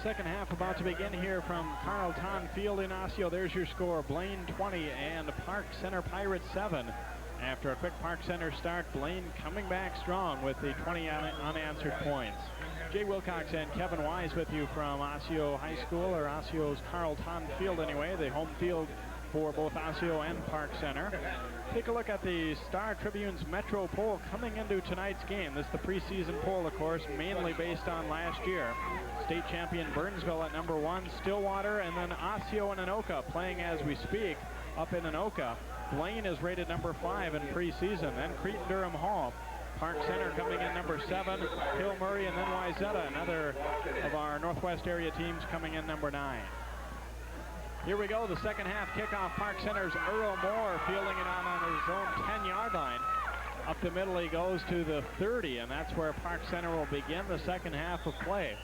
Second half about to begin here from Carlton Field in Osseo. There's your score. Blaine 20 and Park Center Pirates 7. After a quick Park Center start, Blaine coming back strong with the 20 unanswered points. Jay Wilcox and Kevin Wise with you from Osseo High School, or Osseo's Carlton Field anyway, the home field for both Osseo and Park Center. Take a look at the Star Tribune's Metro poll coming into tonight's game. This is the preseason poll, of course, mainly based on last year. State champion Burnsville at number 1, Stillwater, and then Osseo and Anoka playing as we speak up in Anoka. Blaine is rated number 5 in preseason, then Cretin-Durham Hall. Park Center coming in number 7, Hill Murray, and then Wayzata, another of our Northwest area teams coming in number 9. Here we go, the second half kickoff. Park Center's Earl Moore fielding it on his own 10-yard line. Up the middle he goes to the 30, and that's where Park Center will begin the second half of play.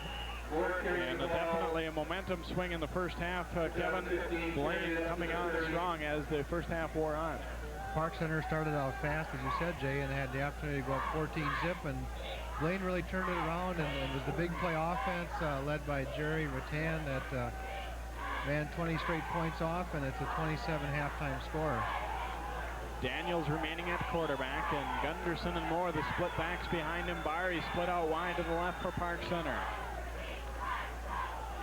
And definitely a momentum swing in the first half. Kevin, Blaine coming on strong as the first half wore on. Park Center started out fast, as you said, Jay, and had the opportunity to go up 14-zip, and Blaine really turned it around, and was the big play offense led by Jerry Rattan that ran 20 straight points off, and it's a 27 halftime score. Daniels remaining at quarterback, and Gunderson and Moore, the split backs behind him. Barry split out wide to the left for Park Center.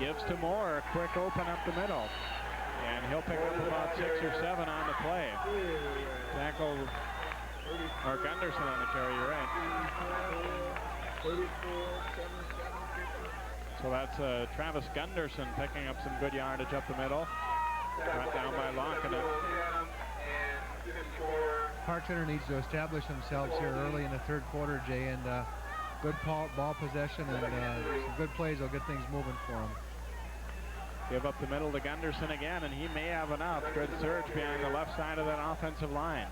Gives to Moore, a quick open up the middle. And he'll pick up about 6 or 7 on the play. Tackle, or Gunderson on the carry, you're right. So that's Travis Gunderson picking up some good yardage up the middle. Brought down by Lockett. Park Center needs to establish themselves here early in the third quarter, Jay, and good ball possession and some good plays will get things moving for them. Give up the middle to Gunderson again, and he may have enough. Good surge behind the left side of that offensive line.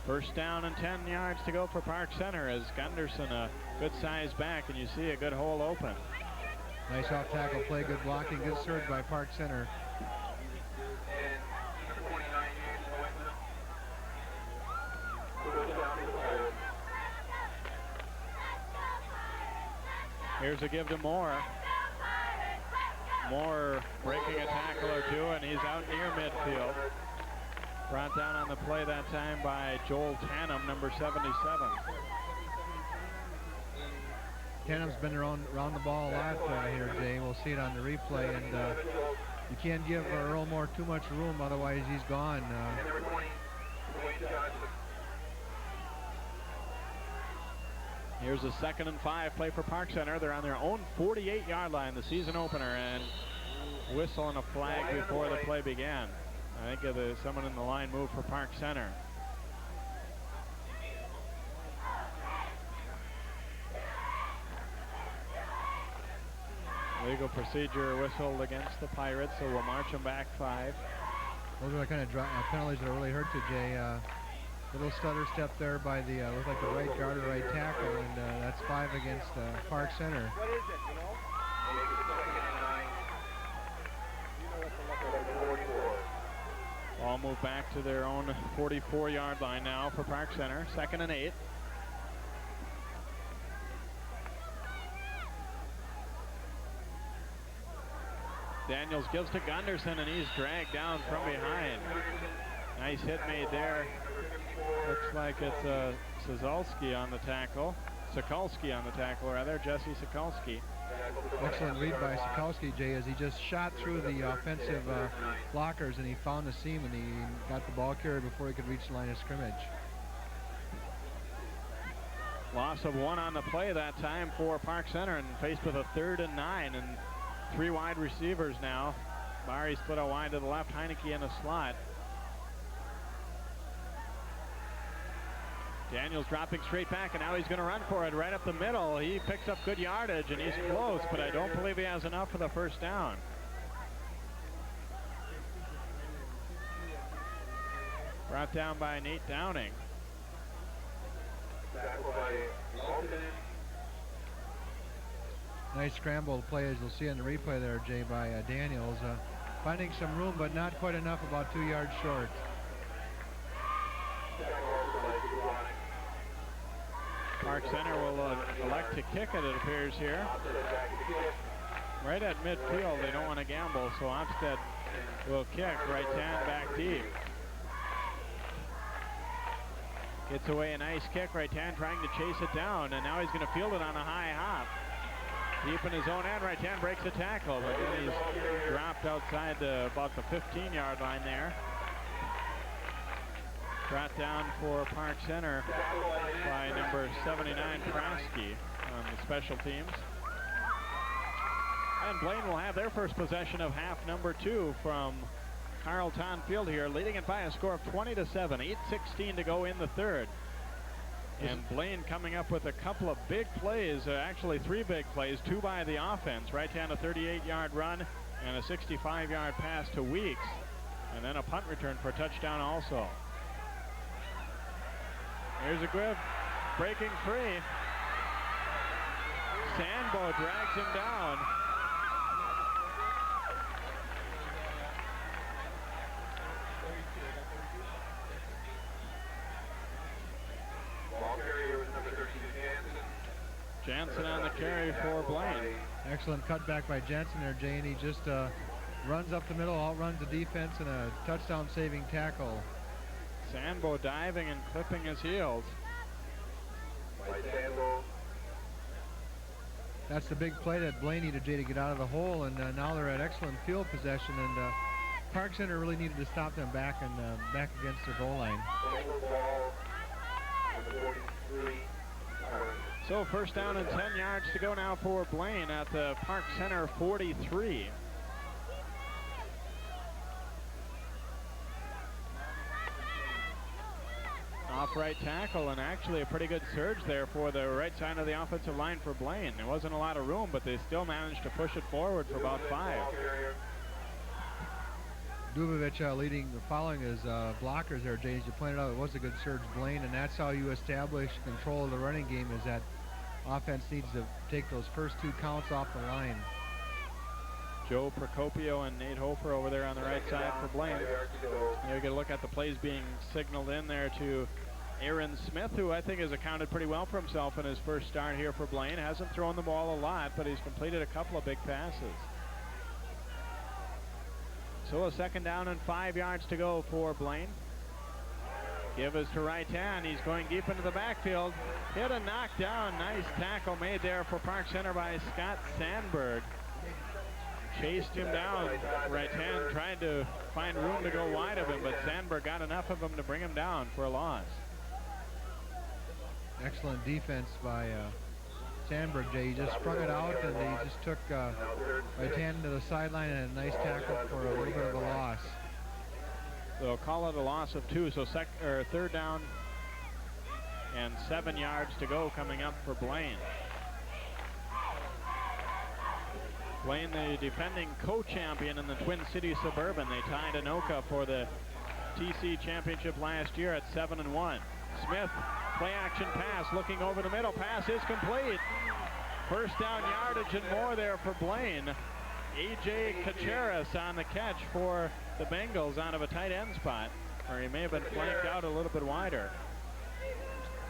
First down and 10 yards to go for Park Center as Gunderson, a good size back, and you see a good hole open. Nice off tackle play, good blocking, good surge by Park Center. Here's a give to Moore. Moore breaking a tackle or two, and he's out near midfield. Brought down on the play that time by Joel Tannum, number 77. Tannum's been around the ball a lot here, Jay. We'll see it on the replay, and you can't give Earl Moore too much room, otherwise he's gone. Here's a 2nd and 5 play for Park Center. They're on their own 48-yard line, the season opener, and whistle and a flag before the play began. I think someone in the line moved for Park Center. Legal procedure whistled against the Pirates, so we'll march them back 5. Those are the kind of penalties that really hurt you, Jay. Little stutter step there by the looked like the right guard or right tackle, and that's 5 against Park Center. What is it, you know? Ball move back to their own 44-yard line now for Park Center. 2nd and 8. Daniels gives to Gunderson, and he's dragged down from behind. Nice hit made there. Looks like it's Sokolski on the tackle. Sokolski on the tackle, rather. Jesse Sokolski. Excellent read by Sokolski, Jay, as he just shot through the offensive blockers, and he found the seam, and he got the ball carried before he could reach the line of scrimmage. Loss of 1 on the play that time for Park Center, and faced with a 3rd and 9, and 3 wide receivers now. Barry split out wide to the left, Heineke in a slot. Daniels dropping straight back, and now he's going to run for it right up the middle. He picks up good yardage, and he's close, but I don't believe he has enough for the first down. Brought down by Nate Downing. Nice scramble play, as you'll see in the replay there, Jay, by Daniels. Finding some room, but not quite enough, about 2 yards short. Park Center will elect to kick it appears here. Right at midfield, they don't want to gamble, so Ofsted will kick right hand back deep. Gets away a nice kick, right hand trying to chase it down, and now he's going to field it on a high hop. Deep in his own end, right hand breaks a tackle, but then he's dropped outside about the 15-yard line there. Brought down for Park Center by number 79, Krasky, on the special teams. And Blaine will have their first possession of half number 2 from Carlton Field here, leading it by a score of 20-7, 8:16 to go in the third. And Blaine coming up with a couple of big plays, actually 3 big plays, 2 by the offense. Right hand a 38-yard run and a 65-yard pass to Weeks, and then a punt return for a touchdown also. Here's a grip, breaking free. Sandbo drags him down. Jansen on the carry for Blaine. Excellent cutback by Jansen there, Jay, and he just runs up the middle, outruns the defense, and a touchdown-saving tackle. Sandbo diving and clipping his heels. That's the big play that Blaine needed, Jay, to get out of the hole, and now they're at excellent field possession, and Park Center really needed to stop them back against their goal line. So first down and 10 yards to go now for Blaine at the Park Center 43. Off right tackle, and actually a pretty good surge there for the right side of the offensive line for Blaine. There wasn't a lot of room, but they still managed to push it forward for about 5. Dubovic following his blockers there, Jay. As you pointed out, it was a good surge, Blaine, and that's how you establish control of the running game, is that offense needs to take those first 2 counts off the line. Joe Procopio and Nate Hofer over there on the right side for Blaine. You get a look at the plays being signaled in there to Aaron Smith, who I think has accounted pretty well for himself in his first start here for Blaine. Hasn't thrown the ball a lot, but he's completed a couple of big passes. So a second down and 5 yards to go for Blaine. Give is to right hand. He's going deep into the backfield. Hit a knockdown. Nice tackle made there for Park Center by Scott Sandberg. Chased him down. Right hand tried to find room to go wide of him, but Sandberg got enough of him to bring him down for a loss. Excellent defense by Sandberg, Jay. He just sprung it out, and he just took right hand to the sideline, and a nice tackle for a little bit of a loss. They'll call it a loss of 2, so third down and 7 yards to go coming up for Blaine. Blaine, the defending co-champion in the Twin Cities Suburban. They tied Anoka for the TC Championship last year at 7-1. Smith, play action pass, looking over the middle. Pass is complete. First down yardage and more there for Blaine. A.J. Kacharis on the catch for the Bengals out of a tight end spot, or he may have been flanked out a little bit wider.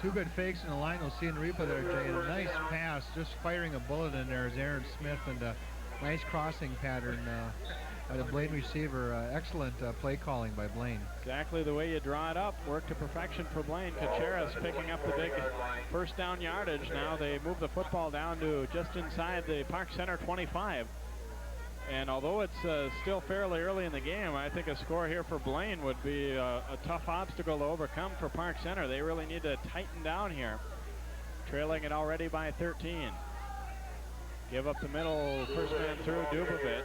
2 good fakes in the line. We'll see in replay there, Jay. And a nice pass, just firing a bullet in there is Aaron Smith, and a nice crossing pattern by the Blaine receiver. Excellent play calling by Blaine. Exactly the way you draw it up. Work to perfection for Blaine. Kacharis picking up the big first down yardage. Now they move the football down to just inside the Park Center 25. And although it's still fairly early in the game, I think a score here for Blaine would be a tough obstacle to overcome for Park Center. They really need to tighten down here. Trailing it already by 13. Give up the middle, first man through, Dubovic.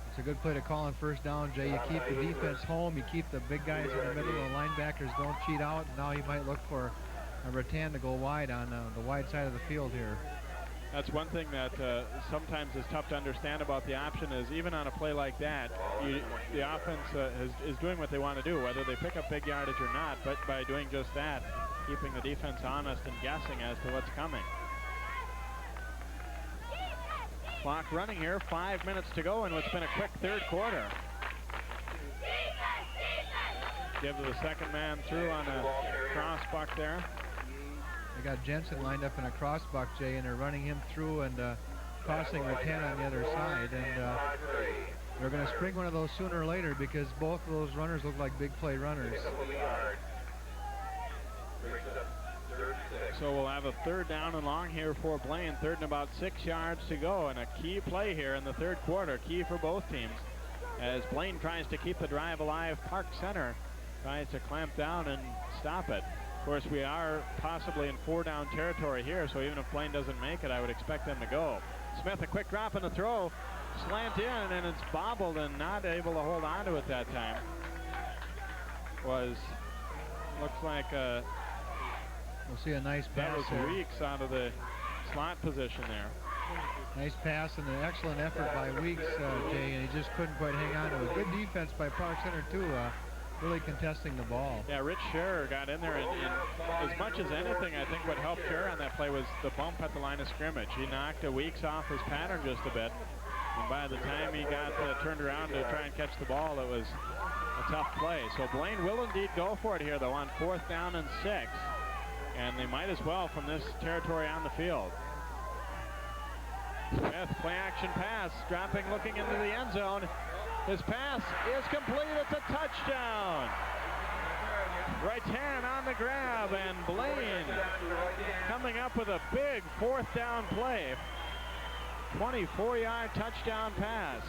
It's a good play to call on first down, Jay. You keep the defense home, you keep the big guys in the middle, the linebackers don't cheat out. Now you might look for a Rattan to go wide on the wide side of the field here. That's one thing that sometimes is tough to understand about the option, is even on a play like that, the offense is doing what they want to do, whether they pick up big yardage or not, but by doing just that, keeping the defense honest and guessing as to what's coming. Clock running here, 5 minutes to go in what's been a quick third quarter. give to the second man through on a cross buck there. They got Jensen lined up in a cross buck, Jay, and they're running him through and crossing Rattan on the other side. And they're going to spring one of those sooner or later because both of those runners look like big play runners. So we'll have a third down and long here for Blaine. Third and about 6 yards to go, and a key play here in the third quarter. Key for both teams. As Blaine tries to keep the drive alive, Park Center tries to clamp down and stop it. Of course, we are possibly in 4-down territory here, so even if Blaine doesn't make it, I would expect them to go. Smith, a quick drop in the throw. Slant in, and it's bobbled and not able to hold on to it that time. Looks like we'll see a nice pass. That was Weeks out of the slot position there. Nice pass and an excellent effort by Weeks, Jay, and he just couldn't quite hang on to it. Good defense by Park Center, too, really contesting the ball. Yeah, Rich Scherer got in there, and as much as anything, I think what helped Scherer on that play was the bump at the line of scrimmage. He knocked Weeks off his pattern just a bit, and by the time he got turned around to try and catch the ball, it was a tough play. So Blaine will indeed go for it here, though, on 4th down and 6, and they might as well from this territory on the field. Smith, play action pass, dropping, looking into the end zone. His pass is complete. It's a touchdown. Rattan on the grab, and Blaine coming up with a big 4th down play. 24-yard touchdown pass.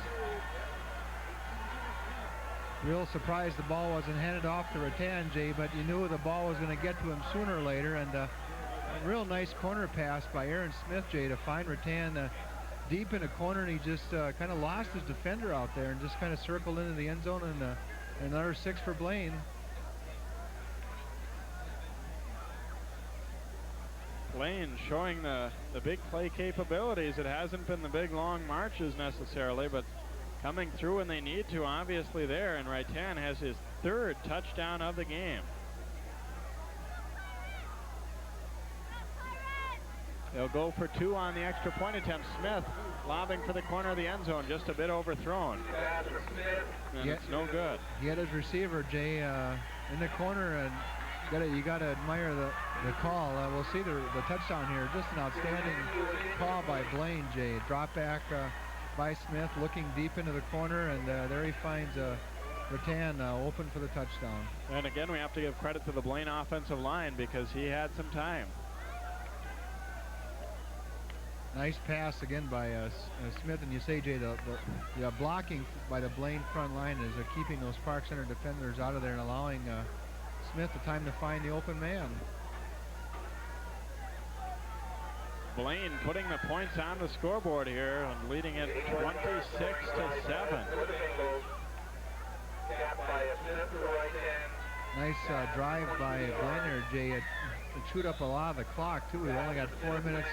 Real surprised the ball wasn't handed off to Rattan, Jay, but you knew the ball was going to get to him sooner or later, and a real nice corner pass by Aaron Smith, Jay, to find Rattan deep in a corner, and he just kind of lost his defender out there and just kind of circled into the end zone, and another 6 for Blaine. Blaine showing the big play capabilities. It hasn't been the big long marches necessarily, but coming through when they need to, obviously there, and Rattan has his 3rd touchdown of the game. They'll go for 2 on the extra point attempt. Smith lobbing for the corner of the end zone, just a bit overthrown. And it's no good. He had his receiver, Jay, in the corner, and you got to admire the call. We'll see the touchdown here. Just an outstanding call by Blaine, Jay. Drop back by Smith, looking deep into the corner, and there he finds Rattan open for the touchdown. And again, we have to give credit to the Blaine offensive line because he had some time. Nice pass again by Smith, and you say, Jay, the blocking by the Blaine front line is keeping those Park Center defenders out of there and allowing Smith the time to find the open man. Blaine putting the points on the scoreboard here and leading it 26-7. Nice drive by Blaine there, Jay. It chewed up a lot of the clock, too. We've only got 4 minutes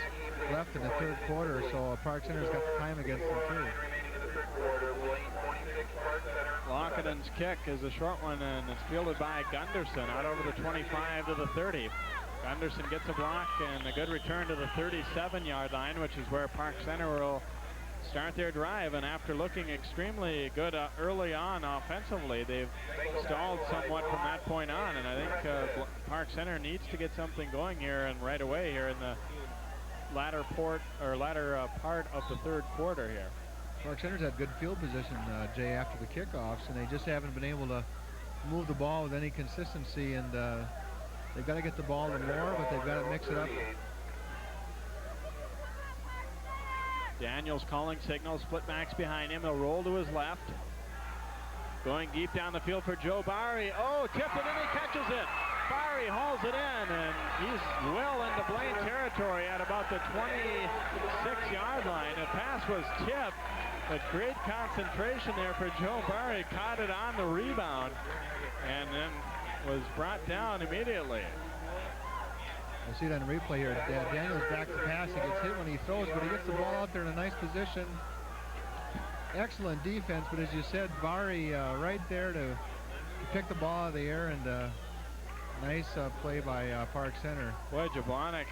left in the third quarter, so Park Center's got the time against them, too. Lockeden's kick is a short one, and it's fielded by Gunderson out over the 25 to the 30. Gunderson gets a block and a good return to the 37-yard line, which is where Park Center will start their drive. And after looking extremely good early on offensively, they've stalled somewhat from that point on. And I think Park Center needs to get something going here and right away here in the latter part of the third quarter here. Park Center's had good field position, Jay, after the kickoffs, and they just haven't been able to move the ball with any consistency, and they've got to get the ball to Moore, but they've got to mix it up. Daniels calling signals, split backs behind him. He'll roll to his left. Going deep down the field for Joe Barry. Oh, tipped it and he catches it. Barry hauls it in, and he's well into Blaine territory at about the 26-yard line. The pass was tipped, but great concentration there for Joe Barry. Caught it on the rebound and then was brought down immediately. I see it on replay here. Daniels back to pass. He gets hit when he throws, but he gets the ball out there in a nice position. Excellent defense, but as you said, Barry right there to pick the ball out of the air, and nice play by Park Center. Boy, Jablonec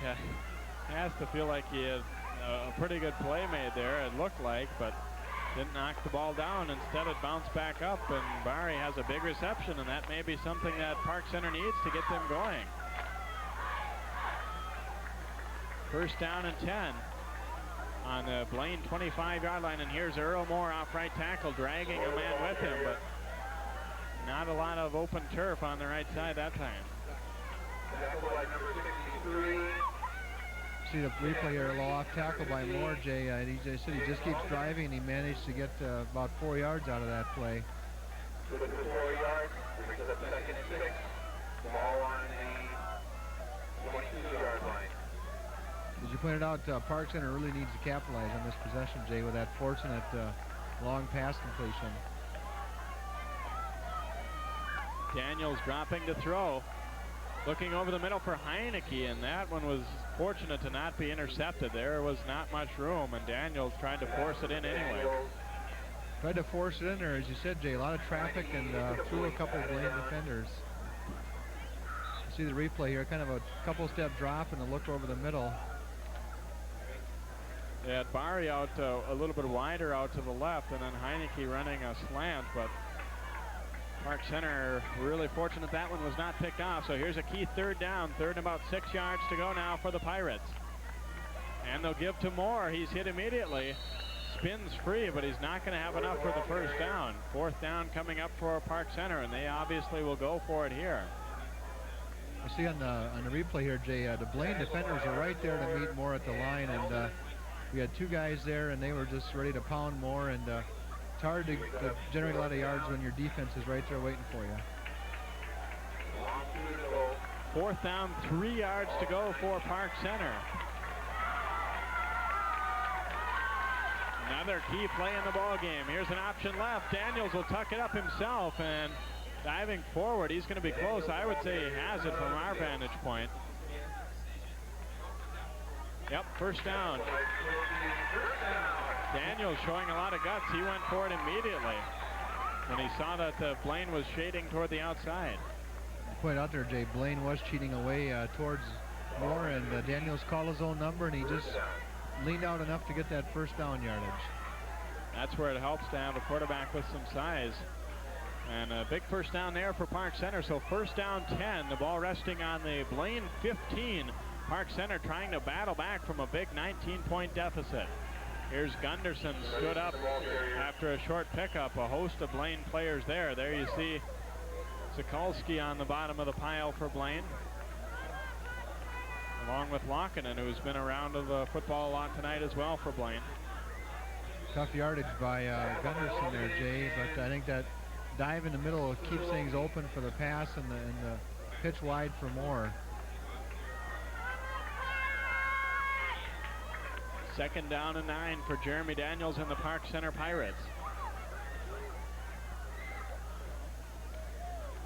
has to feel like he had a pretty good play made there, it looked like, but Didn't knock the ball down. Instead, it bounced back up, and Barry has a big reception, and that may be something that Park Center needs to get them going. First down and 10 on the Blaine 25-yard line, and here's Earl Moore off right tackle, dragging a man with him, but not a lot of open turf on the right side that time. See the replay here, a little off tackle by Moore, Jay. He said he just keeps driving, and he managed to get about 4 yards out of that play. 4 yards, brings up 2nd and 6. Ball on the 22-yard line. As you pointed out, Park Center really needs to capitalize on this possession, Jay, with that fortunate long pass completion. Daniels dropping to throw. Looking over the middle for Heineke, and that one was fortunate to not be intercepted. There was not much room, and Daniels tried to force it in anyway. Tried to force it in there, as you said, Jay. A lot of traffic and threw a couple of Blaine defenders. You see the replay here, kind of a couple-step drop and a look over the middle. They had Barry out a little bit wider out to the left, and then Heineke running a slant, but Park Center really fortunate that one was not picked off. So here's a key third down, third and about 6 yards to go now for the Pirates. And they'll give to Moore. He's hit immediately. Spins free, but he's not going to have enough for the first down. Fourth down coming up for Park Center, and they obviously will go for it here. I see on the replay here, Jay, the Blaine defenders are right there to meet Moore at the line, and we had two guys there, and they were just ready to pound Moore, and it's hard to generate a lot of yards when your defense is right there waiting for you. Fourth down, 3 yards to go for Park Center. Another key play in the ball game. Here's an option left. Daniels will tuck it up himself, and diving forward, he's going to be close. I would say he has it from our vantage point. Yep, first down. Daniels showing a lot of guts. He went for it immediately when he saw that Blaine was shading toward the outside. Point out there, Jay, Blaine was cheating away towards Moore, and Daniels called his own number, and he just leaned out enough to get that first down yardage. That's where it helps to have a quarterback with some size. And a big first down there for Park Center. So first down 10, the ball resting on the Blaine 15. Park Center trying to battle back from a big 19-point deficit. Here's Gunderson, stood up after a short pickup. A host of Blaine players there. There you see Sokolsky on the bottom of the pile for Blaine, along with Lockinen, who's been around the football a lot tonight as well for Blaine. Tough yardage by Gunderson there, Jay, but I think that dive in the middle keeps things open for the pass and the pitch wide for Moore. Second down and 9 for Jeremy Daniels and the Park Center Pirates.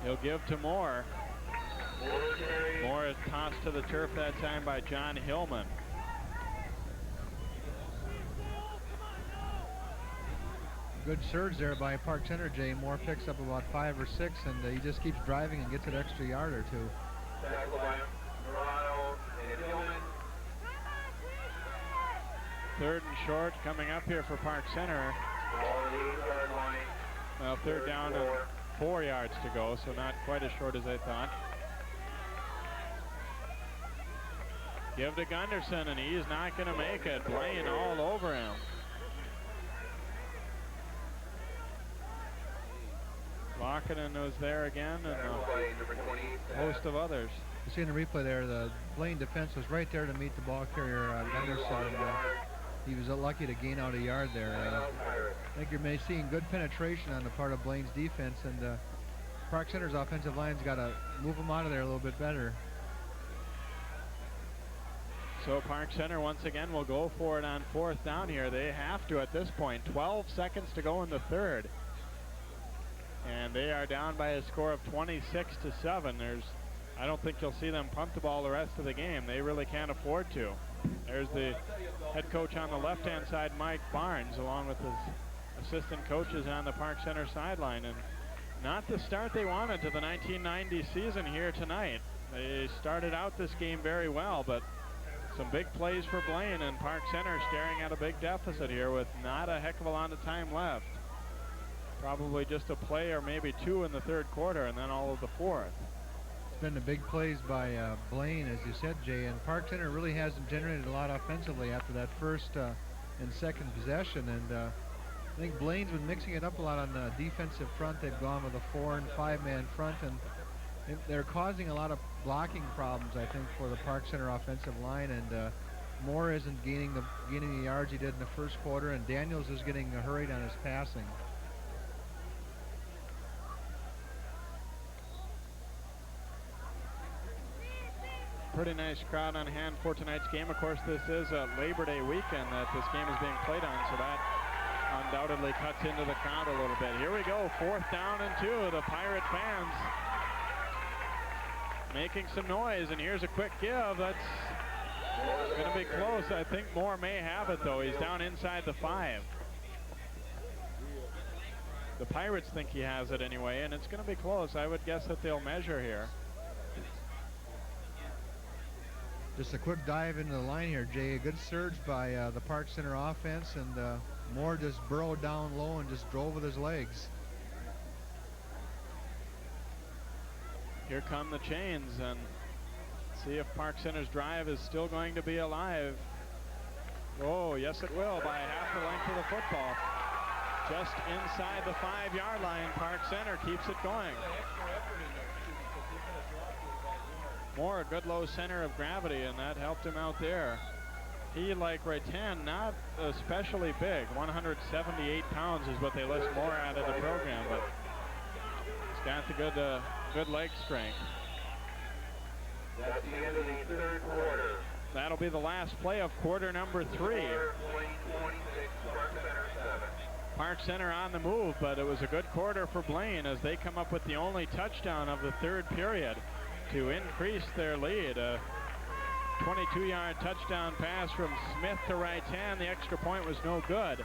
He'll give to Moore. Moore is tossed to the turf that time by John Hillman. Good surge there by Park Center, Jay. Moore picks up about 5 or 6, and he just keeps driving and gets an extra yard or two. Third and short coming up here for Park Center. Well, third down and 4 yards to go, so not quite as short as I thought. Give to Gunderson, and he's not going to make it. Blaine all over him. Lockinen was there again, and a host of others. You see in the replay there, the Blaine defense was right there to meet the ball carrier, Gunderson. He was lucky to gain out a yard there. I think you're seeing good penetration on the part of Blaine's defense, and Park Center's offensive line's got to move them out of there a little bit better. So Park Center once again will go for it on fourth down here. They have to at this point. 12 seconds to go in the third. And they are down by a score of 26-7. I don't think you'll see them punt the ball the rest of the game. They really can't afford to. There's the head coach on the left-hand side, Mike Barnes, along with his assistant coaches on the Park Center sideline. And not the start they wanted to the 1990 season here tonight. They started out this game very well, but Some big plays for Blaine, and Park Center staring at a big deficit here with not a heck of a lot of time left. Probably just a play or maybe two in the third quarter, and then all of the fourth. It's been the big plays by Blaine, as you said, Jay, and Park Center really hasn't generated a lot offensively after that first and second possession, and I think Blaine's been mixing it up a lot on the defensive front. They've gone with a 4- and 5-man front, and they're causing a lot of blocking problems, I think, for the Park Center offensive line, and Moore isn't gaining the yards he did in the first quarter, and Daniels is getting hurried on his passing. Pretty nice crowd on hand for tonight's game. Of course, this is a Labor Day weekend that this game is being played on, so that undoubtedly cuts into the crowd a little bit. Here we go, 4th down and 2. The Pirate fans making some noise, and here's a quick give. That's going to be close. I think Moore may have it, though. He's down inside the 5. The Pirates think he has it anyway, and it's going to be close. I would guess that they'll measure here. Just a quick dive into the line here, Jay. A good surge by the Park Center offense, and Moore just burrowed down low and just drove with his legs. Here come the chains, and see if Park Center's drive is still going to be alive. Oh, yes it will, by half the length of the football. Just inside the 5-yard line, Park Center keeps it going. Moore, a good low center of gravity, and that helped him out there. He, like Ratan, not especially big. 178 pounds is what they list Moore at in the program, but he's got the good leg strength. That's the end of the third quarter. That'll be the last play of quarter number 3. Blaine 26, Park Center 7. Park Center on the move, but it was a good quarter for Blaine as they come up with the only touchdown of the third period to increase their lead. A 22-yard touchdown pass from Smith to Ratan. The extra point was no good.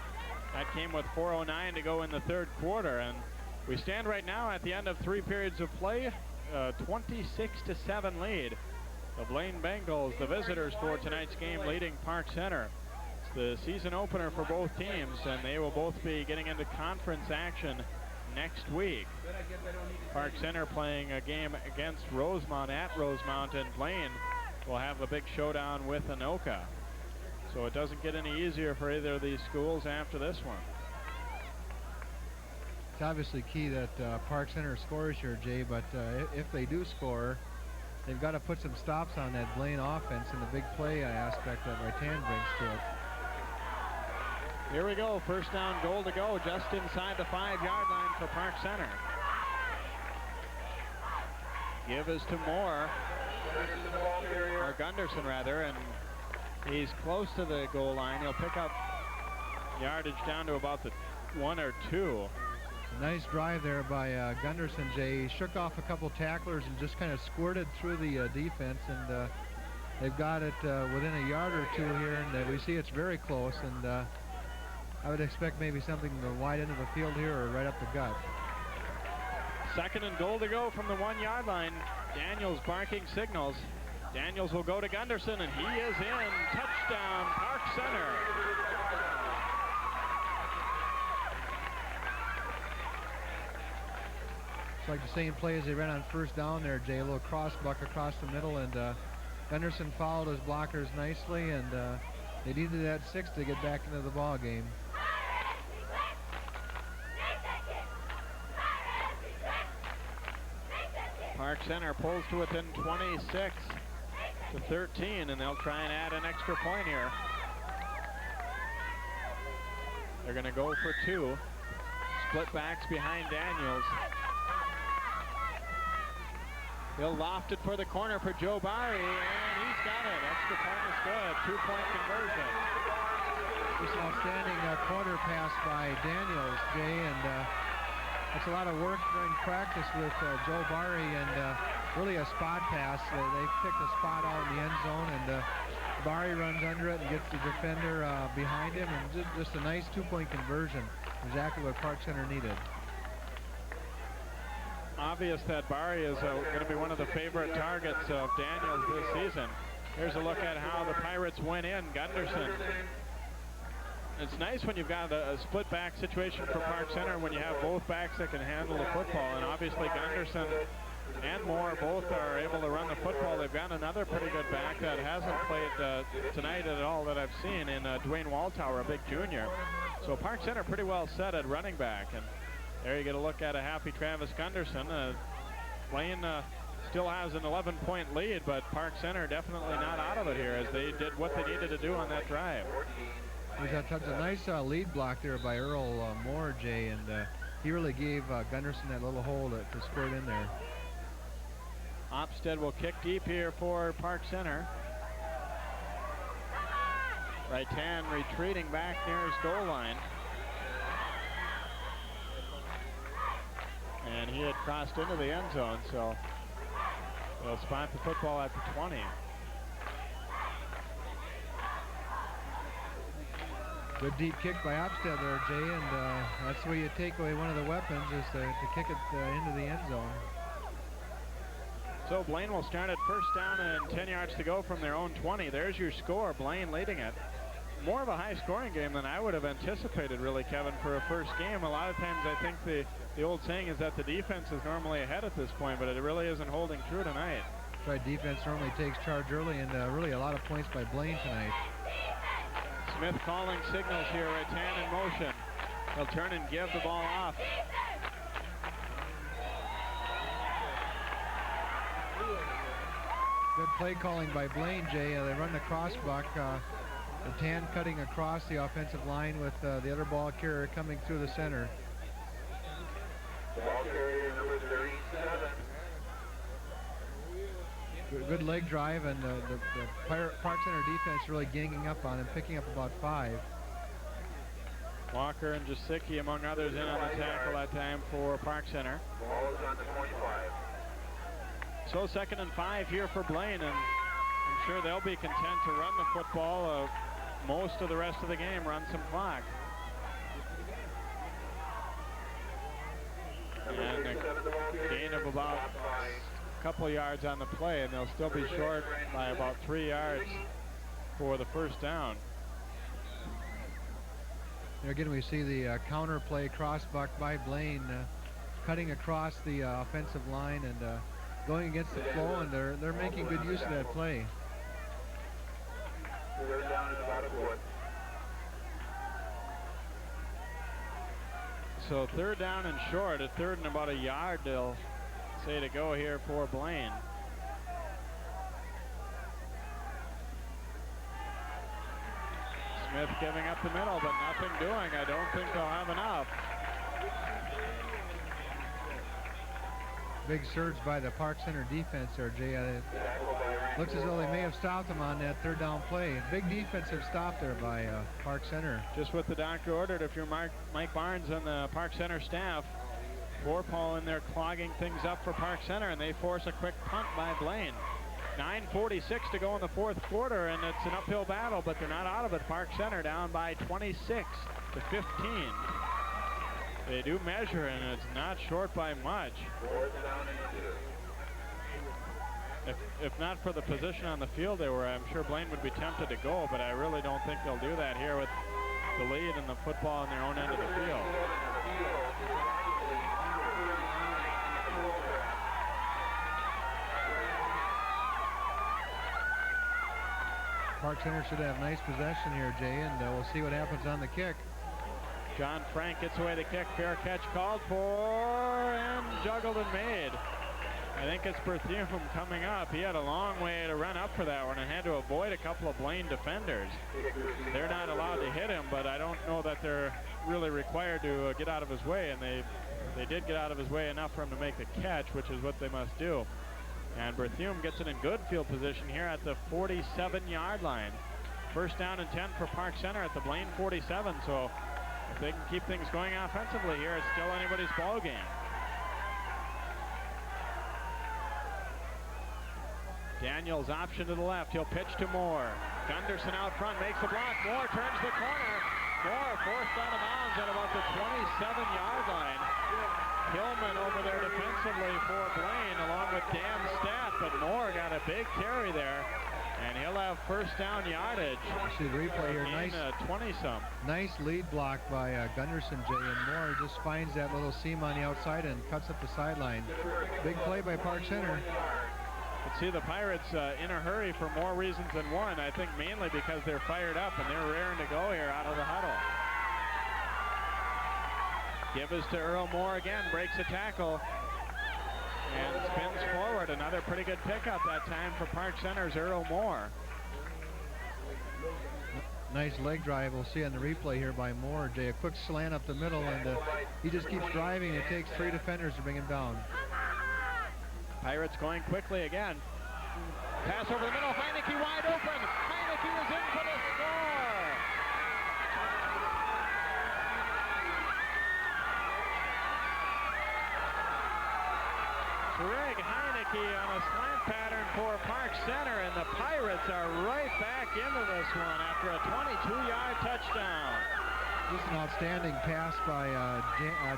That came with 4:09 to go in the third quarter, and we stand right now at the end of 3 periods of play, 26-7 lead. The Blaine Bengals, the visitors for tonight's game, leading Park Center. It's the season opener for both teams, and they will both be getting into conference action next week. Park Center playing a game against Rosemount at Rosemount, and Blaine will have a big showdown with Anoka. So it doesn't get any easier for either of these schools after this one. It's obviously key that Park Center scores here, Jay, but if they do score, they've got to put some stops on that Blaine offense and the big play aspect that Ratan brings to it. Here we go, first down, goal to go, just inside the 5-yard line for Park Center. Give is to Moore, or Gunderson rather, and he's close to the goal line. He'll pick up yardage down to about the 1 or 2. A nice drive there by Gunderson, Jay. He shook off a couple tacklers and just kind of squirted through the defense, and they've got it within a yard or 2 here, and we see it's very close, and I would expect maybe something the wide end of the field here or right up the gut. Second and goal to go from the 1-yard line. Daniels barking signals. Daniels will go to Gunderson, and he is in. Touchdown, Park Center. It's like the same play as they ran on first down there, Jay. A little cross buck across the middle, and Gunderson followed his blockers nicely, and they needed that 6 to get back into the ball game. Park Center pulls to within 26 to 13, and they'll try and add an extra point here. They're going to go for 2. Split backs behind Daniels. He'll loft it for the corner for Joe Barry, and he's got it. Extra point is good. 2-point conversion. Just an outstanding quarter pass by Daniels, Jay, and it's a lot of work during practice with Joe Barry, and really a spot pass. They've picked a spot out in the end zone, and Barry runs under it and gets the defender behind him, and just a nice 2-point conversion. Exactly what Park Center needed. Obvious that Barry is going to be one of the favorite targets of Daniels this season. Here's a look at how the Pirates went in. Gunderson. It's nice when you've got a split back situation for Park Center when you have both backs that can handle the football. And obviously Gunderson and Moore both are able to run the football. They've got another pretty good back that hasn't played tonight at all that I've seen in Dwayne Waltower, a big junior. So Park Center pretty well set at running back. And there you get a look at a happy Travis Gunderson. Blaine still has an 11-point lead, but Park Center definitely not out of it here as they did what they needed to do on that drive. There's a nice lead block there by Earl Moore, Jay, and he really gave Gunderson that little hole to squirt in there. Opstead will kick deep here for Park Center. Raitan retreating back near his goal line. And he had crossed into the end zone, so they'll spot the football at the 20. Good deep kick by Opstead there, Jay, and that's where you take away one of the weapons, is to kick it into the end zone. So Blaine will start at first down and 10 yards to go from their own 20. There's your score, Blaine leading it. More of a high-scoring game than I would have anticipated, really, Kevin, for a first game. A lot of times I think the old saying is that the defense is normally ahead at this point, but it really isn't holding true tonight. That's right, defense normally takes charge early, and really a lot of points by Blaine tonight. Smith calling signals here, Raitan in motion. He'll turn and give the ball off. Good play calling by Blaine, Jay. They run the crossbuck. Raitan cutting across the offensive line with the other ball carrier coming through the center. Ball carrier number 37. Good leg drive, and the Park Center defense really ganging up on him, picking up about 5. Walker and Jasicki, among others, in on the tackle that time for Park Center. Ball is on the 25. So 2nd and 5 here for Blaine, and I'm sure they'll be content to run the football most of the rest of the game, run some clock. And a gain of about a couple yards on the play, and they'll still be short by about 3 yards for the first down. There again, we see the counter play crossbuck by Blaine, cutting across the offensive line and going against the flow, and they're making good use of that play. Third down is about a foot. So 3rd down and short, a 3rd and about a yard they'll say to go here for Blaine. Smith giving up the middle, but nothing doing. I don't think they'll have enough. Big surge by the Park Center defense there, Jay. Looks as though they may have stopped them on that 3rd down play. Big defensive stop there by Park Center. Just what the doctor ordered. If you're Mike Barnes and the Park Center staff, Vorpal in there clogging things up for Park Center, and they force a quick punt by Blaine. 9:46 to go in the 4th quarter, and it's an uphill battle, but they're not out of it. Park Center down by 26 to 15. They do measure, and it's not short by much. If not for the position on the field they were, I'm sure Blaine would be tempted to go, but I really don't think they'll do that here with the lead and the football on their own end of the field. Park Center should have nice possession here, Jay, and we'll see what happens on the kick. John Frank gets away the kick. Fair catch called for and juggled and made. I think it's Berthiaume coming up. He had a long way to run up for that one and had to avoid a couple of Blaine defenders. They're not allowed to hit him, but I don't know that they're really required to get out of his way, and they did get out of his way enough for him to make the catch, which is what they must do. And Berthiaume gets it in good field position here at the 47-yard line. First down and 10 for Park Center at the Blaine 47, so if they can keep things going offensively here, it's still anybody's ball game. Daniels option to the left. He'll pitch to Moore. Gunderson out front makes the block. Moore turns the corner. Moore forced out of bounds at about the 27-yard line. Hillman over there defensively for Blaine along with Dan Staff, but Moore got a big carry there And he'll have first down yardage. See the replay here. Nice 20-some. Nice lead block by Gunderson, Jay, and Moore just finds that little seam on the outside and cuts up the sideline. Big play by Park Center. But see, the Pirates in a hurry for more reasons than one. I think mainly because they're fired up and they're raring to go here out of the huddle. Give us to Earl Moore again, breaks a tackle and spins forward. Another pretty good pickup that time for Park Center's Earl Moore. Nice leg drive we'll see on the replay here by Moore, Jay. A quick slant up the middle, and he just keeps driving. It takes 3 defenders to bring him down. Pirates going quickly again. Pass over the middle, Heineke wide open. Heineke is in for the score. Greg Heineke on a slant pattern for Park Center, and the Pirates are right back into this one after a 22-yard touchdown. Just an outstanding pass by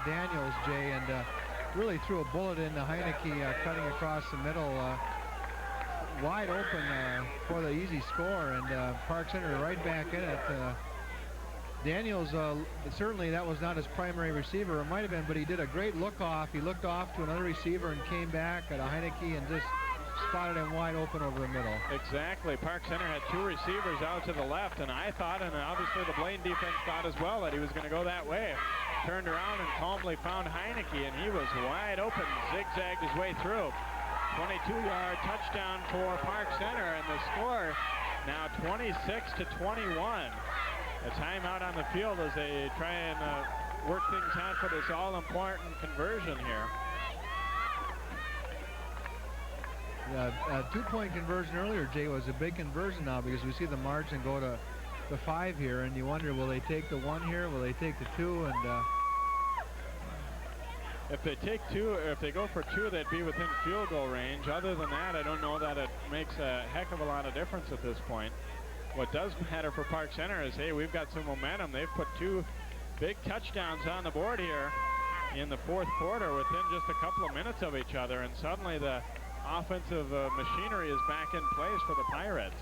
Daniels, Jay, and really threw a bullet into Heineke cutting across the middle. Wide open for the easy score, and Park Center right back in it. Daniels, certainly that was not his primary receiver. It might have been, but he did a great look-off. He looked off to another receiver and came back at a Heineke and just spotted him wide open over the middle. Exactly. Park Center had 2 receivers out to the left, and I thought, and obviously the Blaine defense thought as well, that he was going to go that way. Turned around and calmly found Heineke, and he was wide open, zigzagged his way through. 22-yard touchdown for Park Center, and the score now 26-21. A timeout on the field as they try and work things out for this all-important conversion here. A 2-point conversion earlier, Jay, was a big conversion now because we see the margin go to 5 here, and you wonder, will they take the 1 here? Will they take the 2? And if they take 2, or if they go for 2, they'd be within field goal range. Other than that, I don't know that it makes a heck of a lot of difference at this point. What does matter for Park Center is, hey, we've got some momentum. They've put 2 big touchdowns on the board here in the 4th quarter within just a couple of minutes of each other, and suddenly the offensive machinery is back in place for the Pirates.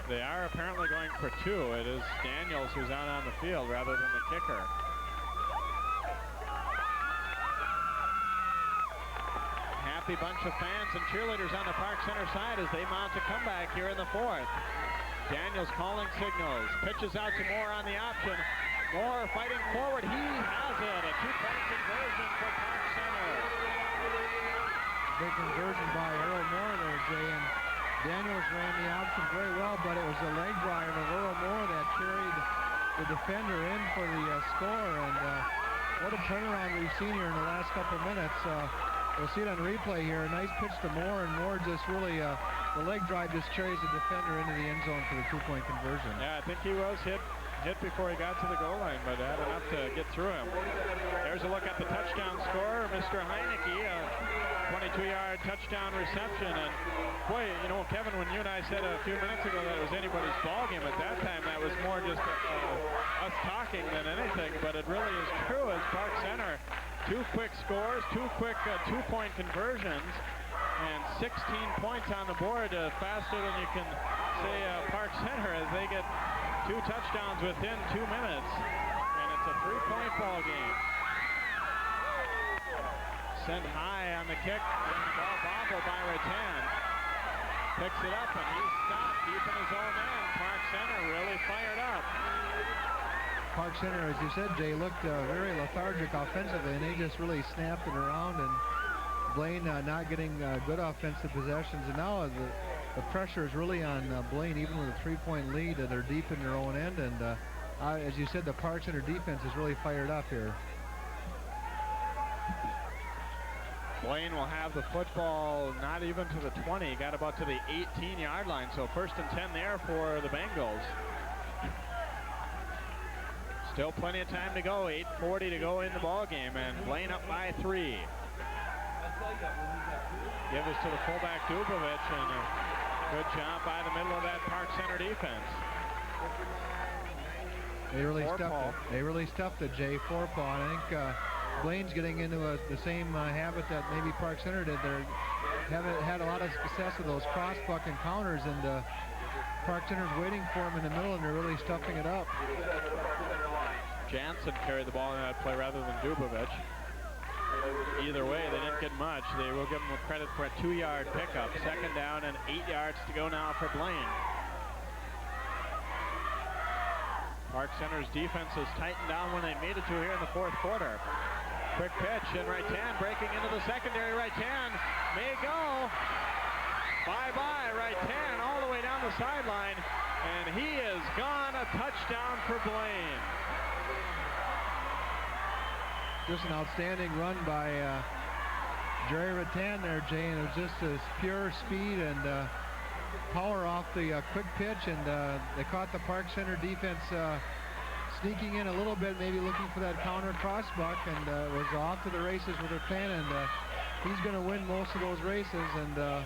They are apparently going for 2. It is Daniels who's out on the field rather than the kicker. Happy bunch of fans and cheerleaders on the Park Center side as they mount a comeback here in the 4th. Daniels calling signals, pitches out to Moore on the option. Moore fighting forward, he has it. A 2-point conversion for Park Center. Big conversion by Earl Moore there, Jay, and Daniels ran the option very well, but it was the leg drive of Earl Moore that carried the defender in for the score, and what a turnaround we've seen here in the last couple minutes. We'll see it on replay here. A nice pitch to Moore, and Moore just really, the leg drive just carries the defender into the end zone for the 2-point conversion. Yeah, I think he was hit before he got to the goal line, but had enough to get through him. There's a look at the touchdown scorer, Mr. Heineke, a 22-yard touchdown reception. And boy, you know, Kevin, when you and I said a few minutes ago that it was anybody's ball game, at that time that was more just us talking than anything, but it really is true as Park Center. 2 quick scores, 2 quick 2-point conversions, and 16 points on the board, faster than you can say Park Center, as they get 2 touchdowns within 2 minutes, and it's a 3-point ball game. Sent high on the kick, and the ball bobbled by Rattan. Picks it up, and he's stopped deep in his own end. Park Center really fired up. Park Center, as you said, Jay, looked very lethargic offensively, and they just really snapped it around, and Blaine not getting good offensive possessions, and now the pressure is really on Blaine, even with a 3-point lead. They're deep in their own end, and as you said, the Park Center defense is really fired up here. Blaine will have the football not even to the 20, got about to the 18-yard line, so 1st and 10 there for the Bengals. Still plenty of time to go, 8:40 to go in the ball game, and Blaine up by 3. Give us to the fullback Dubovich, and a good job by the middle of that Park Center defense. They really stuffed it, Jay. Forepaw. And I think Blaine's getting into the same habit that maybe Park Center did. They haven't had a lot of success with those cross-buck encounters, and Park Center's waiting for them in the middle, and they're really stuffing it up. Jansen carried the ball in that play rather than Dubovich. Either way, they didn't get much. They will give them credit for a 2-yard pickup. 2nd down and 8 yards to go now for Blaine. Park Center's defense has tightened down when they made it to here in the 4th quarter. Quick pitch, and Raitan breaking into the secondary. Raitan may go. Bye-bye, Raitan all the way down the sideline, and he is gone. A touchdown for Blaine. Just an outstanding run by Jerry Raitan there, Jay, and it was just as pure speed and power off the quick pitch, and they caught the Park Center defense sneaking in a little bit, maybe looking for that counter crossbuck, and was off to the races with Raitan, and he's going to win most of those races, and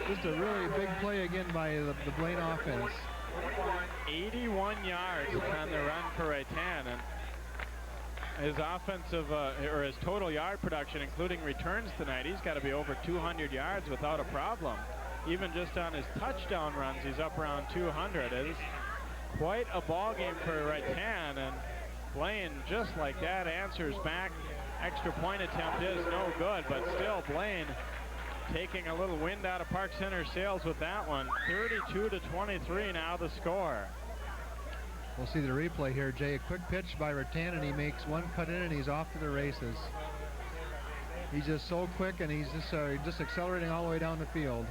just a really big play again by the Blaine offense. 81 yards on the run for Raitan, and his offensive, or his total yard production, including returns tonight, he's got to be over 200 yards without a problem. Even just on his touchdown runs, he's up around 200. It is quite a ball game for Raitan, and Blaine, just like that, answers back. Extra point attempt is no good, but still Blaine taking a little wind out of Park Center sails with that one. 32-23 now the score. We'll see the replay here, Jay. A quick pitch by Raitan, and he makes one cut in, and he's off to the races. He's just so quick, and he's just accelerating all the way down the field.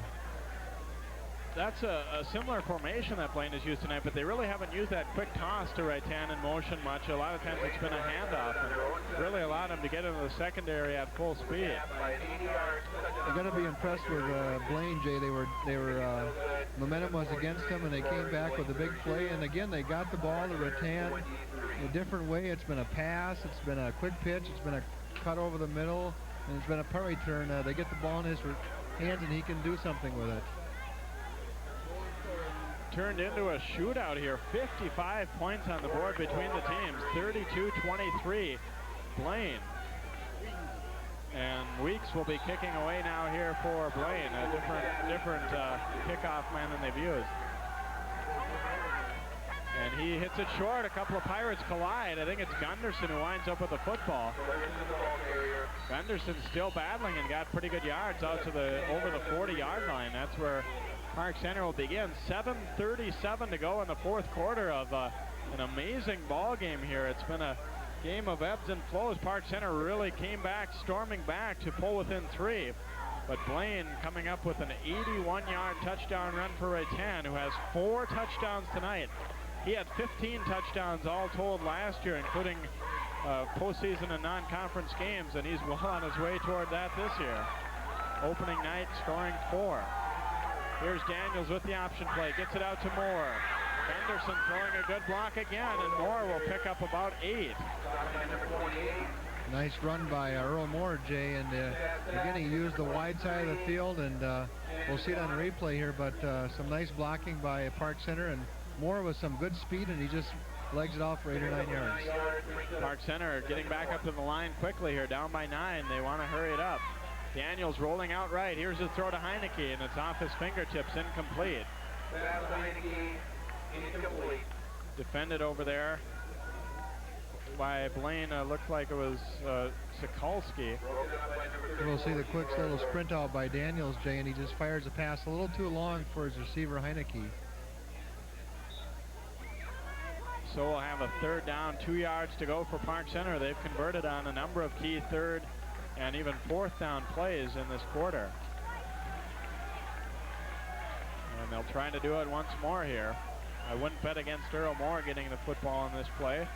That's a similar formation that Blaine has used tonight, but they really haven't used that quick toss to Raitan in motion much. A lot of times it's been a handoff, and really allowed him to get into the secondary at full speed. You got to be impressed with Blaine, Jay. They were momentum was against them, and they came back with a big play. And again, they got the ball to Raitan in a different way. It's been a pass, it's been a quick pitch, it's been a cut over the middle, and it's been a punt return. They get the ball in his hands, and he can do something with it. Turned into a shootout here. 55 points on the board between the teams. 32-23 Blaine. And Weeks will be kicking away now here for Blaine. A different kickoff man than they've used. And he hits it short. A couple of Pirates collide. I think it's Gunderson who winds up with the football. Gunderson's still battling and got pretty good yards out to over the 40-yard line. That's where Park Center will begin. 7:37 to go in the 4th quarter of an amazing ball game here. It's been a game of ebbs and flows. Park Center really came back, storming back to pull within 3. But Blaine coming up with an 81-yard touchdown run for Raitan, who has 4 touchdowns tonight. He had 15 touchdowns all told last year, including postseason and non-conference games, and he's well on his way toward that this year. Opening night scoring 4. Here's Daniels with the option play. Gets it out to Moore. Gunderson throwing a good block again, and Moore will pick up about 8. Nice run by Earl Moore, Jay, and again, he used the wide side of the field, and we'll see it on the replay here, but some nice blocking by Park Center, and Moore with some good speed, and he just legs it off for 8 or 9 yards. Park Center getting back up to the line quickly here, down by 9. They want to hurry it up. Daniels rolling out right. Here's his throw to Heineke, and it's off his fingertips, incomplete. Defended over there by Blaine. Looked like it was Sokolsky. We'll see the quick little sprint out by Daniels, Jay, and he just fires a pass a little too long for his receiver, Heineke. So we'll have a 3rd down, 2 yards to go for Park Center. They've converted on a number of key 3rd and even 4th down plays in this quarter. And they'll try to do it once more here. I wouldn't bet against Earl Moore getting the football in this play.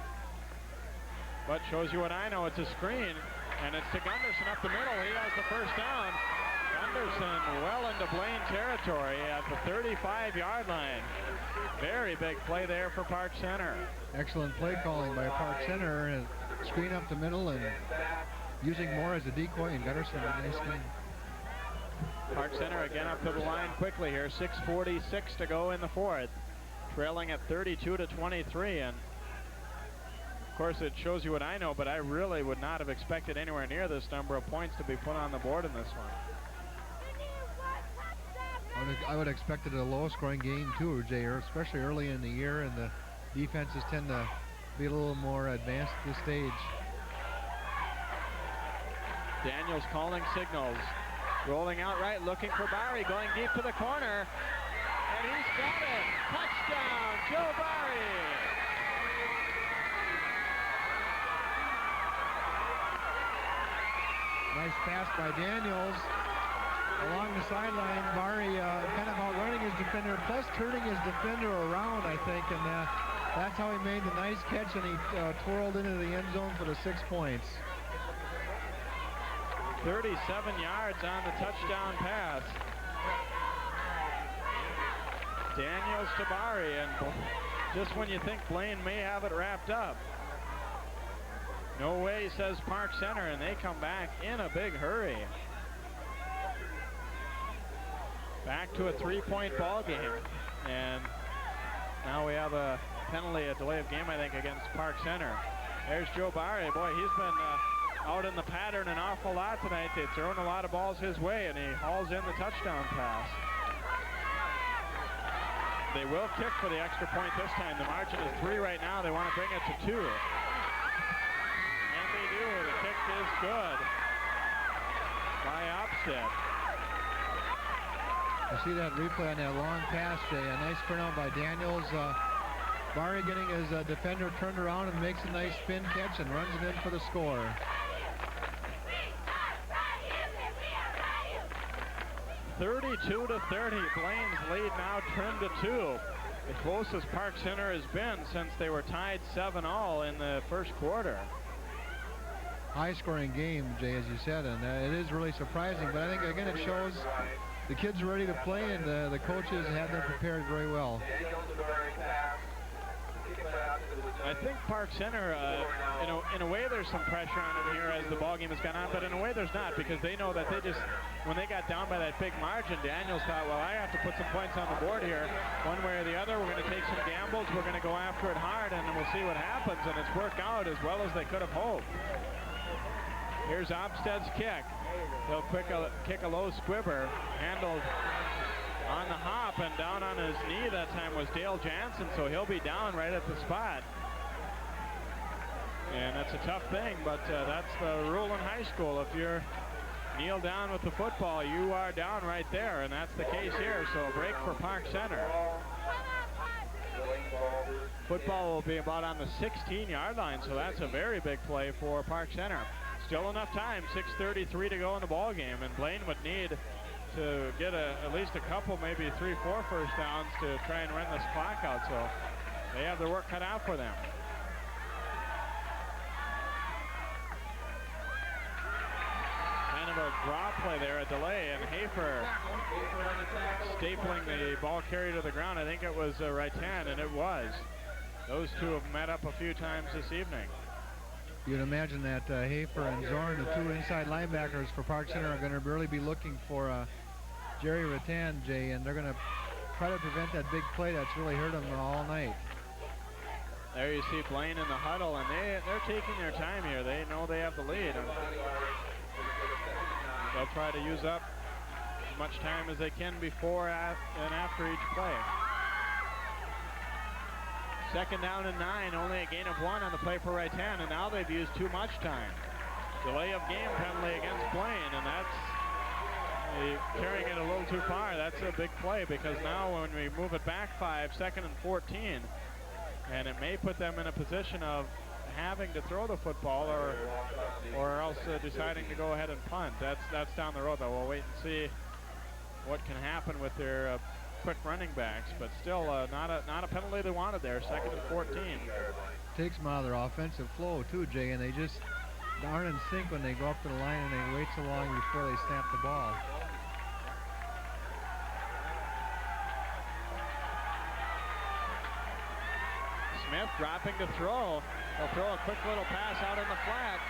But shows you what I know. It's a screen, and it's to Gunderson up the middle. He has the 1st down. Gunderson well into Blaine territory at the 35-yard line. Very big play there for Park Center. Excellent play calling by Park Center, and screen up the middle and using Moore as a decoy, and Gunderson with a nice game. Park Center again up to the line quickly here. 6:46 to go in the 4th. Trailing at 32-23, and course, it shows you what I know, but I really would not have expected anywhere near this number of points to be put on the board in this one. I would have expected a low-scoring game too, Jay, especially early in the year, and the defenses tend to be a little more advanced at this stage. Daniels calling signals. Rolling out right, looking for Barry, going deep to the corner. And he's got it. Touchdown, Joe Barry. Nice pass by Daniels. Along the sideline, Barry kind of outrunning his defender, plus turning his defender around, I think, and that's how he made the nice catch, and he twirled into the end zone for the 6 points. 37 yards on the touchdown pass. Daniels to Barry, and just when you think Blaine may have it wrapped up. No way, says Park Center, and they come back in a big hurry. Back to a 3-point ball game, and now we have a penalty, a delay of game, I think, against Park Center. There's Joe Barry. Boy, he's been out in the pattern an awful lot tonight. They've thrown a lot of balls his way, and he hauls in the touchdown pass. They will kick for the extra point this time. The margin is 3 right now. They want to bring it to 2. And they do. The kick is good by Opstead. You see that replay on that long pass, Jay. A nice sprint out by Daniels. Barry getting his defender turned around and makes a nice spin catch and runs it in for the score. (32-30). Blaine's lead now trimmed to 2. The closest Park Center has been since they were tied 7-all in the first quarter. High-scoring game, Jay, as you said, and it is really surprising. But I think, again, it shows the kids are ready to play, and the coaches have them prepared very well. I think Park Center, in a way there's some pressure on them here as the ball game has gone on, but in a way there's not, because they know that when they got down by that big margin, Daniels thought, well, I have to put some points on the board here. One way or the other, we're going to take some gambles, we're going to go after it hard, and then we'll see what happens, and it's worked out as well as they could have hoped. Here's Opstead's kick. He'll kick a low squibber, handled on the hop, and down on his knee that time was Dale Jansen, so he'll be down right at the spot. And that's a tough thing, but that's the rule in high school. If you're kneel down with the football, you are down right there, and that's the case here. So a break for Park Center. Football will be about on the 16-yard line, so that's a very big play for Park Center. Still enough time, 6:33 to go in the ball game, and Blaine would need to get at least a couple, maybe 3-4 first downs to try and run this clock out. So they have their work cut out for them. Kind of a draw play there, a delay, and Hafer stapling the ball carrier to the ground. I think it was right hand, and it was. Those two have met up a few times this evening. You'd imagine that Hafer and Zorn, the two inside linebackers for Park Center, are going to really be looking for Jerry Rattan, Jay, and they're going to try to prevent that big play that's really hurt them all night. There you see Blaine in the huddle, and they're taking their time here. They know they have the lead. And they'll try to use up as much time as they can before and after each play. 2nd down and 9, only a gain of 1 on the play for Rattan, and now they've used too much time. Delay of game penalty against Blaine, and that's carrying it a little too far. That's a big play, because now when we move it back 5, 2nd and 14, and it may put them in a position of having to throw the football or else deciding to go ahead and punt. That's down the road, though. We'll wait and see what can happen with their quick running backs, but still not a penalty they wanted there. 2nd and 14. Takes them out of their offensive flow too, Jay, and they just aren't in sync when they go up to the line and they wait so long before they snap the ball. Smith dropping to throw. He'll throw a quick little pass out in the flat.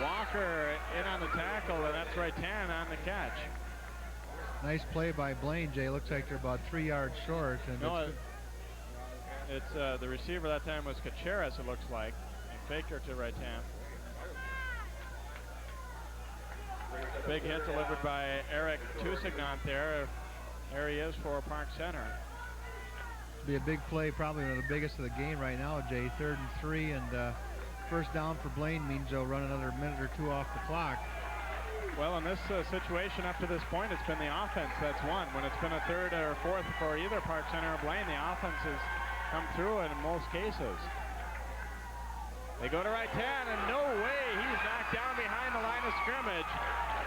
Walker in on the tackle, and that's Rattan on the catch. Nice play by Blaine, Jay. Looks like they're about 3 yards short. And It's the receiver that time was Caceres, it looks like. And faked her to Rattan. Big hit delivered by Eric Tousignant there. There he is for Park Center. Be a big play, probably one of the biggest of the game right now, Jay. 3rd and 3, and first down for Blaine means they'll run another minute or two off the clock. Well, in this situation up to this point, it's been the offense that's won. When it's been a 3rd or 4th for either Park Center or Blaine, the offense has come through it in most cases. They go to Rattan, and no way, he's knocked down behind the line of scrimmage.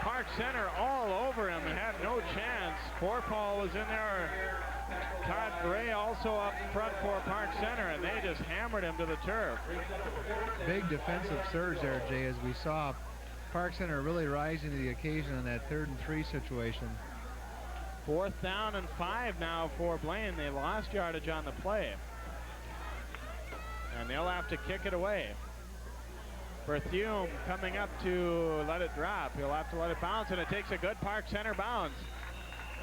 Park Center all over him and had no chance. Forpaul was in there. Todd Bray also up front for Park Center, and they just hammered him to the turf. Big defensive surge there, Jay, as we saw Park Center really rising to the occasion in that 3rd and 3 situation. 4th down and 5 now for Blaine. They lost yardage on the play. And they'll have to kick it away. Berthume coming up to let it drop. He'll have to let it bounce, and it takes a good Park Center bounce.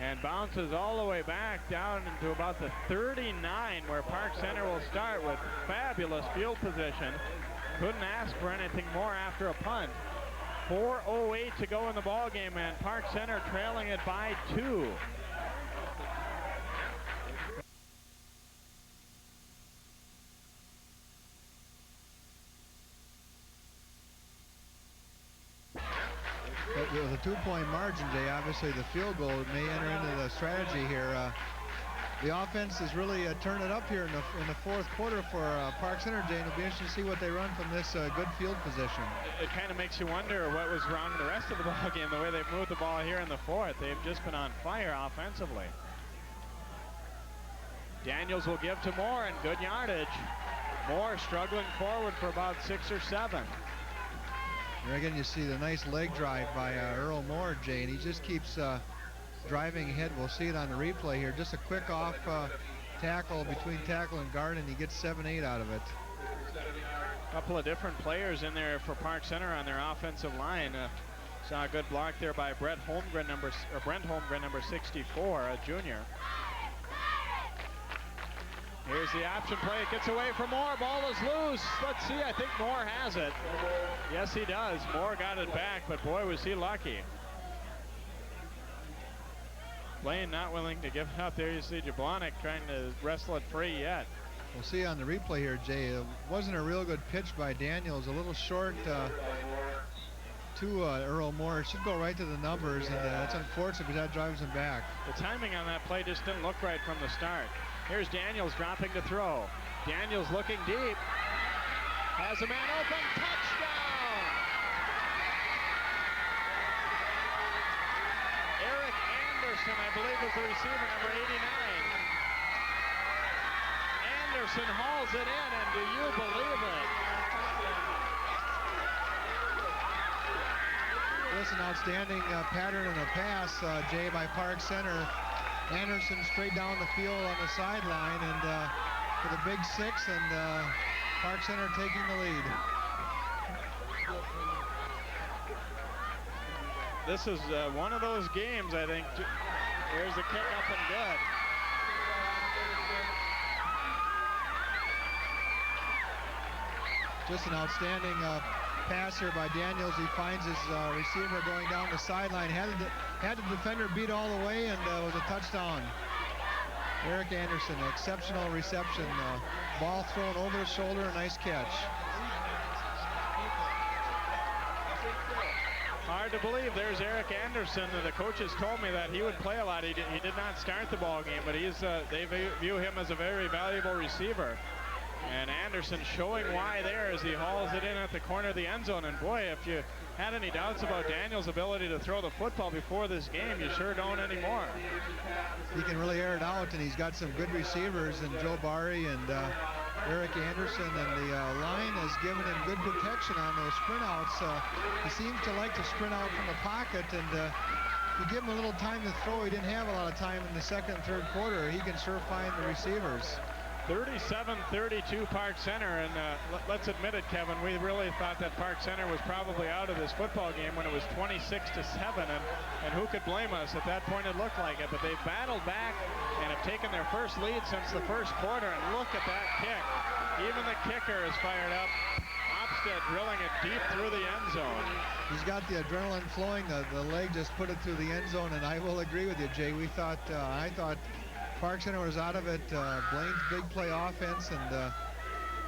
And bounces all the way back down into about the 39, where Park Center will start with fabulous field position. Couldn't ask for anything more after a punt. 4:08 to go in the ball game, and Park Center trailing it by 2. But with a 2-point margin, Jay, obviously the field goal may enter into the strategy here. The offense has really turned it up here in the 4th quarter for Park Center, Jay, and it'll be interesting to see what they run from this good field position. It kind of makes you wonder what was wrong in the rest of the ball game, the way they've moved the ball here in the 4th. They've just been on fire offensively. Daniels will give to Moore, and good yardage. Moore struggling forward for about 6 or 7. Here again, you see the nice leg drive by Earl Moore, Jay, and he just keeps driving ahead. We'll see it on the replay here. Just a quick off tackle between tackle and guard, and he gets 7-8 out of it. A couple of different players in there for Park Center on their offensive line. Saw a good block there by Brent Holmgren, number 64, a junior. Here's the option play. It gets away from Moore. Ball is loose. Let's see. I think Moore has it. Yes, he does. Moore got it back, but boy, was he lucky. Blaine not willing to give it up. There you see Jablonec trying to wrestle it free yet. We'll see on the replay here, Jay. It wasn't a real good pitch by Daniels. A little short to Earl Moore. It should go right to the numbers, and that's unfortunate because that drives him back. The timing on that play just didn't look right from the start. Here's Daniels dropping to throw. Daniels looking deep. Has a man open. Touchdown! Eric Anderson, I believe, was the receiver, number 89. Anderson hauls it in, and do you believe it? This is an outstanding pattern in a pass, Jay, by Park Center. Anderson straight down the field on the sideline, and for the big 6, and Park Center taking the lead. This is one of those games, I think. Here's the kick up and good. Just an outstanding pass here by Daniels. He finds his receiver going down the sideline. Had the defender beat all the way, and was a touchdown. Eric Anderson, exceptional reception. Ball thrown over the shoulder, a nice catch. Hard to believe. There's Eric Anderson. The coaches told me that he would play a lot. He did not start the ball game, but they view him as a very valuable receiver. And Anderson showing why there as he hauls it in at the corner of the end zone. And boy, if you had any doubts about Daniels' ability to throw the football before this game, you sure don't anymore. He can really air it out, and he's got some good receivers, and Joe Barry and Eric Anderson, and the line has given him good protection on those sprint outs. He seems to like to sprint out from the pocket, and if you give him a little time to throw, he didn't have a lot of time in the 2nd and 3rd quarter. He can sure find the receivers. 37-32 Park Center, and let's admit it, Kevin, we really thought that Park Center was probably out of this football game when it was 26-7, and who could blame us? At that point it looked like it, but they've battled back and have taken their first lead since the first quarter, and look at that kick. Even the kicker is fired up. Opstead drilling it deep through the end zone. He's got the adrenaline flowing, the leg just put it through the end zone, and I will agree with you, Jay. I thought Park Center was out of it. Blaine's big play offense, and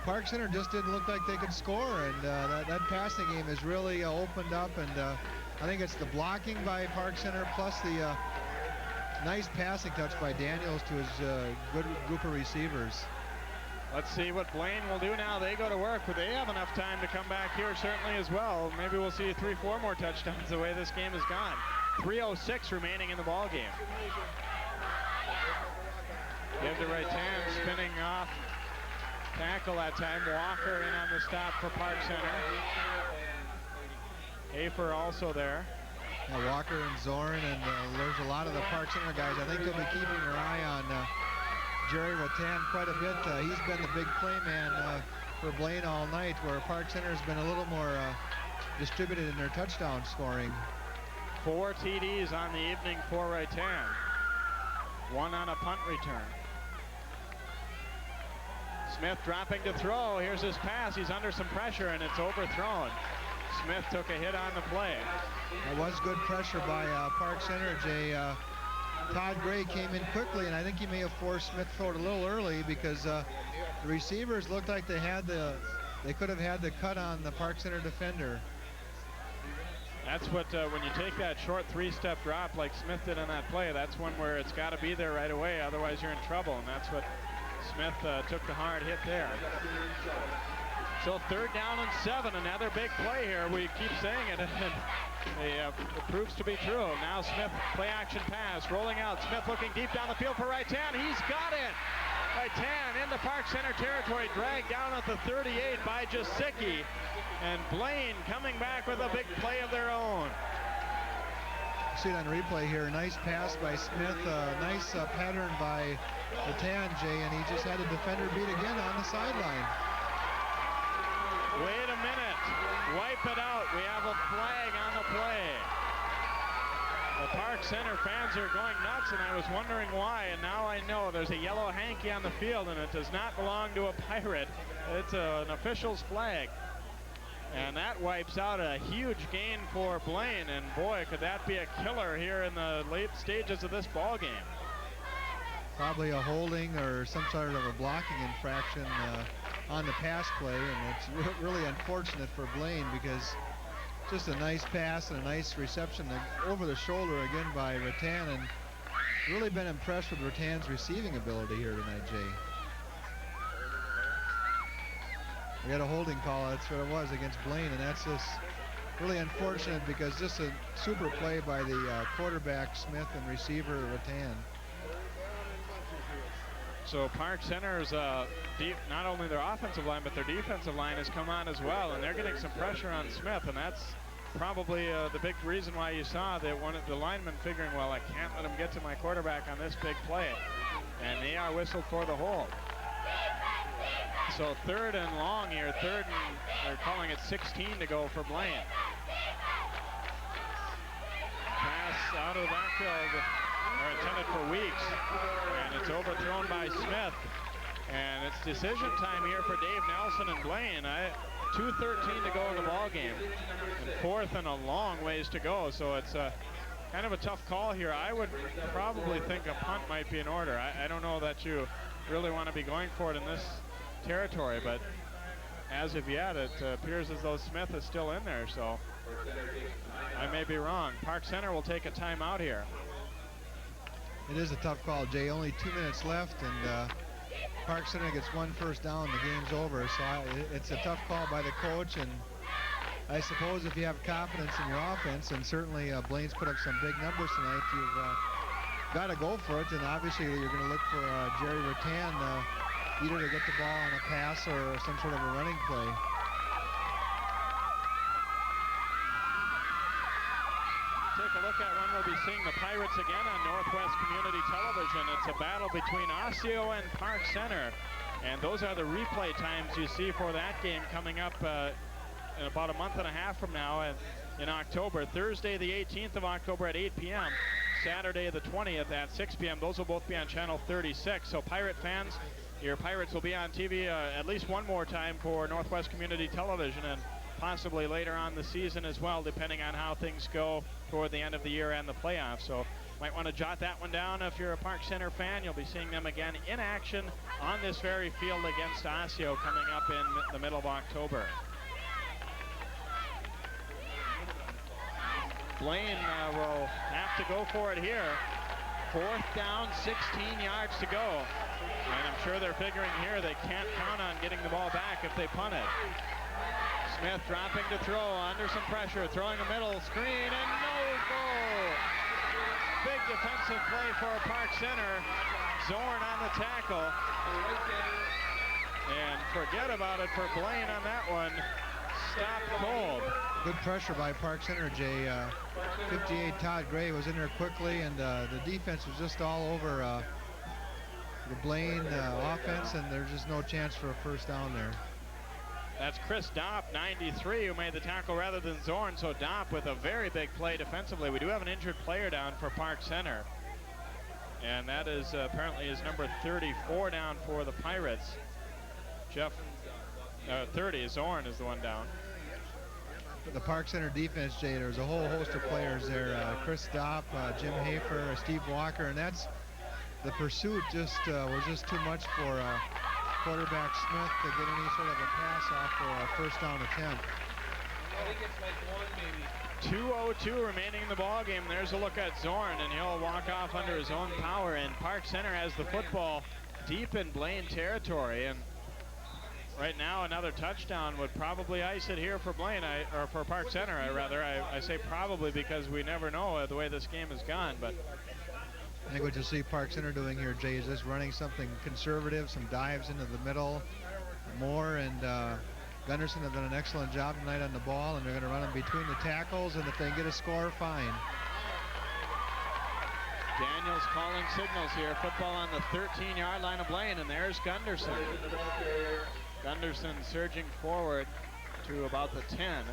Park Center just didn't look like they could score, and that passing game has really opened up, and I think it's the blocking by Park Center plus the nice passing touch by Daniels to his good group of receivers. Let's see what Blaine will do now. They go to work, but they have enough time to come back here certainly as well. Maybe we'll see 3-4 more touchdowns the way this game has gone. 3:06 remaining in the ball game. Give to Raitan, spinning off tackle that time. Walker in on the stop for Park Center. Hafer also there. Walker and Zorn, and there's a lot of the Park Center guys. I think they'll be keeping their eye on Jerry Raitan quite a bit. He's been the big play man for Blaine all night, where Park Center has been a little more distributed in their touchdown scoring. 4 TDs on the evening for Raitan. 1 on a punt return. Smith dropping to throw. Here's his pass. He's under some pressure, and it's overthrown. Smith took a hit on the play. It was good pressure by Park Center, Jay. Todd Gray came in quickly, and I think he may have forced Smith to throw it a little early because the receivers looked like they could have had the cut on the Park Center defender. That's what, when you take that short 3-step drop like Smith did on that play, that's one where it's got to be there right away, otherwise you're in trouble, and that's what Smith took the hard hit there. So 3rd down and 7, another big play here. We keep saying it, and it proves to be true. Now Smith, play action pass, rolling out. Smith looking deep down the field for Raitan. He's got it. Raitan into Park Center territory, dragged down at the 38 by Jasicki. And Blaine coming back with a big play of their own. See it on replay here. Nice pass by Smith. Nice pattern by Raitan, Jay, and he just had a defender beat again on the sideline. Wait a minute. Wipe it out. We have a flag on the play. The Park Center fans are going nuts, and I was wondering why, and now I know. There's a yellow hanky on the field, and it does not belong to a Pirate. It's an official's flag. And that wipes out a huge gain for Blaine, and boy, could that be a killer here in the late stages of this ball game. Probably a holding or some sort of a blocking infraction on the pass play, and it's really unfortunate for Blaine because just a nice pass and a nice reception over the shoulder again by Raitan, and really been impressed with Rattan's receiving ability here tonight, Jay. We had a holding call, that's what it was, against Blaine, and that's just really unfortunate because just a super play by the quarterback Smith and receiver Raitan. So Park Center's not only their offensive line, but their defensive line has come on as well, and they're getting some pressure on Smith, and that's probably the big reason why you saw that one of the linemen figuring, well, I can't let him get to my quarterback on this big play, and they are whistled for the hold. So 3rd and long here, they're calling it 16 to go for Blaine. Pass out of the backfield, are intended for Weeks, and it's overthrown by Smith. And it's decision time here for Dave Nelson and Blaine. 2:13 to go in the ball game, and 4th and a long ways to go. So it's kind of a tough call here. I would probably think a punt might be in order. I don't know that you really want to be going for it in this territory, but as of yet, it appears as though Smith is still in there. So I may be wrong. Park Center will take a timeout here. It is a tough call, Jay. Only 2 minutes left, and Park Center gets 1 first down, the game's over. So it's a tough call by the coach, and I suppose if you have confidence in your offense, and certainly Blaine's put up some big numbers tonight, you've got to go for it, and obviously you're going to look for Jerry Raitan either to get the ball on a pass or some sort of a running play. Take a look at when we'll be seeing the Pirates again on Northwest Community Television. It's a battle between Osseo and Park Center. And those are the replay times you see for that game coming up in about a month and a half from now in October. Thursday, the 18th of October at 8 p.m. Saturday, the 20th at 6 p.m. Those will both be on channel 36. So Pirate fans, your Pirates will be on TV at least one more time for Northwest Community Television, and possibly later on the season as well, depending on how things go toward the end of the year and the playoffs. So might want to jot that one down if you're a Park Center fan. You'll be seeing them again in action on this very field against Osseo coming up in the middle of October. Blaine will have to go for it here. 4th down, 16 yards to go. And I'm sure they're figuring here they can't count on getting the ball back if they punt it. Smith dropping to throw, under some pressure, throwing a middle screen, and no goal. Big defensive play for Park Center. Zorn on the tackle. And forget about it for Blaine on that one. Stopped cold. Good pressure by Park Center, Jay. 58 Todd Gray was in there quickly, and the defense was just all over the Blaine offense, and there's just no chance for a first down there. That's Chris Dopp, 93, who made the tackle rather than Zorn. So Dopp with a very big play defensively. We do have an injured player down for Park Center, and that is apparently his number 34 down for the Pirates. 30, Zorn is the one down. The Park Center defense, Jay, there's a whole host of players there. Chris Dopp, Jim Hafer, Steve Walker, and that's the pursuit was just too much for quarterback Smith to get any sort of a pass off for a first down attempt. I think it's like one, maybe. 2:02 remaining in the ball game. There's a look at Zorn, and he'll walk off under his own power. And Park Center has the football deep in Blaine territory. And right now, another touchdown would probably ice it here for Blaine, or for Park Center, I say probably because we never know the way this game has gone. But I think what you'll see Park Center doing here, Jay, is just running something conservative, some dives into the middle. Moore and Gunderson have done an excellent job tonight on the ball, and they're going to run them between the tackles, and if they can get a score, fine. Daniels calling signals here. Football on the 13-yard line of Blaine, and there's Gunderson. Gunderson surging forward to about the 10.